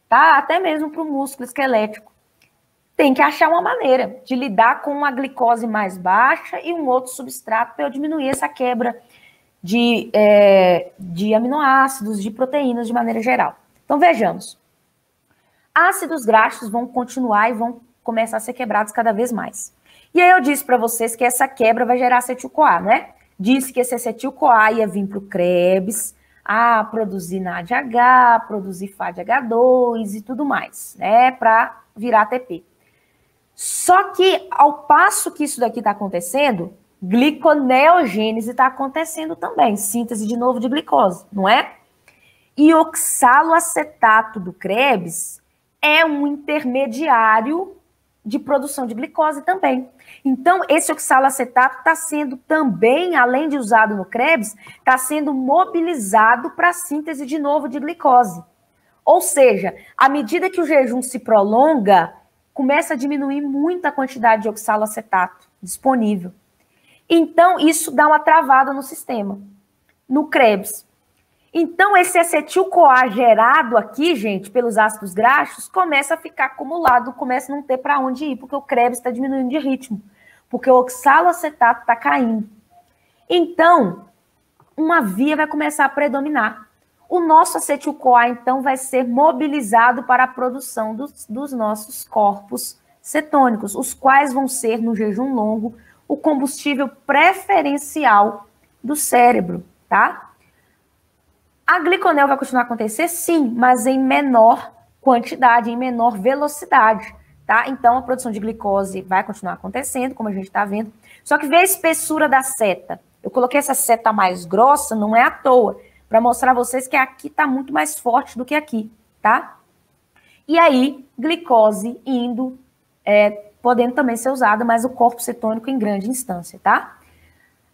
tá? Até mesmo para o músculo esquelético. tem que achar uma maneira de lidar com uma glicose mais baixa e um outro substrato para eu diminuir essa quebra de aminoácidos, de proteínas de maneira geral. Então, vejamos. Ácidos graxos vão continuar e vão começar a ser quebrados cada vez mais. E aí eu disse para vocês que essa quebra vai gerar acetil-CoA, né? Disse que esse acetil-CoA ia vir para o Krebs, a produzir NADH, produzir FADH2 e tudo mais, né? Para virar ATP. Só que, ao passo que isso daqui está acontecendo, gliconeogênese está acontecendo também, síntese de novo de glicose, não é? E oxaloacetato do Krebs é um intermediário de produção de glicose também. Então, esse oxaloacetato está sendo também, além de usado no Krebs, está sendo mobilizado para a síntese de novo de glicose. Ou seja, à medida que o jejum se prolonga, começa a diminuir muito a quantidade de oxaloacetato disponível. Então, isso dá uma travada no sistema, no Krebs. Então, esse acetil-CoA gerado aqui, gente, pelos ácidos graxos, começa a ficar acumulado, começa a não ter para onde ir, porque o Krebs está diminuindo de ritmo, porque o oxaloacetato está caindo. Então, uma via vai começar a predominar. O nosso acetil-CoA, então, vai ser mobilizado para a produção dos nossos corpos cetônicos, os quais vão ser, no jejum longo, o combustível preferencial do cérebro, tá? A gliconel vai continuar a acontecer, sim, mas em menor quantidade, em menor velocidade, tá? Então, a produção de glicose vai continuar acontecendo, como a gente está vendo. Só que vê a espessura da seta. Eu coloquei essa seta mais grossa, não é à toa, para mostrar a vocês que aqui está muito mais forte do que aqui, tá? E aí, glicose indo, podendo também ser usada, mas o corpo cetônico em grande instância, tá?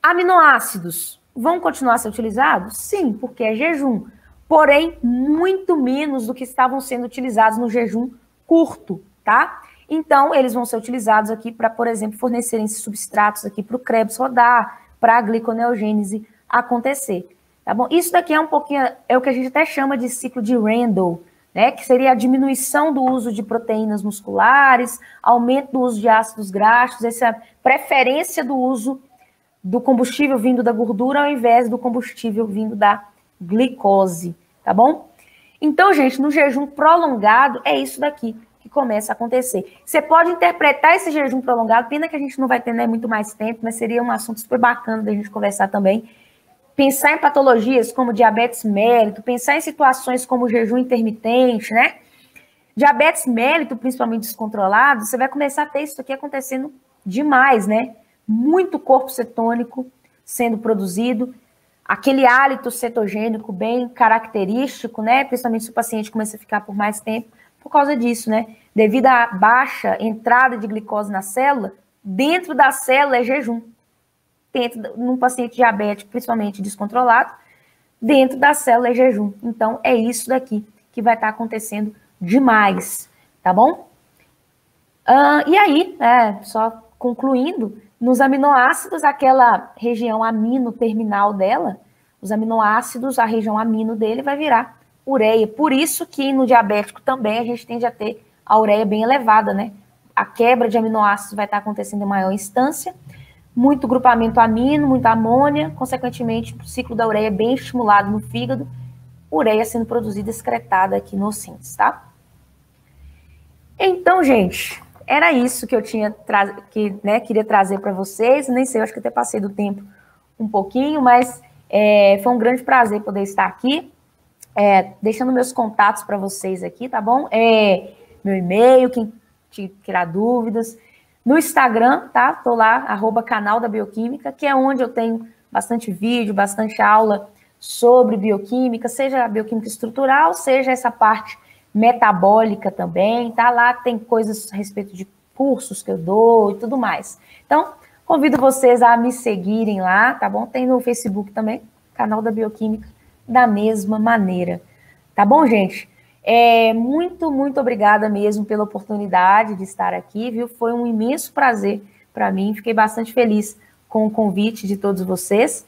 Aminoácidos vão continuar a ser utilizados? Sim, porque é jejum. Porém, muito menos do que estavam sendo utilizados no jejum curto, tá? Então, eles vão ser utilizados aqui para, por exemplo, fornecerem esses substratos aqui para o Krebs rodar, para a gliconeogênese acontecer, tá bom? Isso daqui é um pouquinho, é o que a gente até chama de ciclo de Randle, né? Que seria a diminuição do uso de proteínas musculares, aumento do uso de ácidos graxos, essa preferência do uso do combustível vindo da gordura ao invés do combustível vindo da glicose, tá bom? Então, gente, no jejum prolongado, é isso daqui que começa a acontecer. Você pode interpretar esse jejum prolongado, pena que a gente não vai ter, né, muito mais tempo, mas seria um assunto super bacana da gente conversar também. Pensar em patologias como diabetes mellitus, pensar em situações como jejum intermitente, né? Diabetes mellitus, principalmente descontrolado, você vai começar a ter isso aqui acontecendo demais, né? Muito corpo cetônico sendo produzido, aquele hálito cetogênico bem característico, né? Principalmente se o paciente começa a ficar por mais tempo, por causa disso, né? Devido à baixa entrada de glicose na célula, dentro da célula é jejum. Num paciente diabético, principalmente descontrolado, dentro da célula é jejum. Então, é isso daqui que vai estar acontecendo demais, tá bom? E aí, só concluindo, nos aminoácidos, aquela região amino terminal dela, os aminoácidos, a região amino dele vai virar ureia. Por isso que no diabético também a gente tende a ter a ureia bem elevada, né? A quebra de aminoácidos vai estar acontecendo em maior instância, muito grupamento amino, muita amônia, consequentemente o ciclo da ureia bem estimulado no fígado, ureia sendo produzida e excretada aqui nos rins, tá? Então, gente, era isso que eu tinha queria trazer para vocês. Nem sei, eu acho que até passei do tempo um pouquinho, mas foi um grande prazer poder estar aqui, deixando meus contatos para vocês aqui, tá bom? Meu e-mail, quem tirar dúvidas. No Instagram, tá? Tô lá, @canal da Bioquímica, que é onde eu tenho bastante vídeo, bastante aula sobre bioquímica, seja a bioquímica estrutural, seja essa parte metabólica também, tá? Lá tem coisas a respeito de cursos que eu dou e tudo mais. Então, convido vocês a me seguirem lá, tá bom? Tem no Facebook também, canal da Bioquímica, da mesma maneira. Tá bom, gente? Muito, muito obrigada mesmo pela oportunidade de estar aqui, viu? Foi um imenso prazer para mim, fiquei bastante feliz com o convite de todos vocês.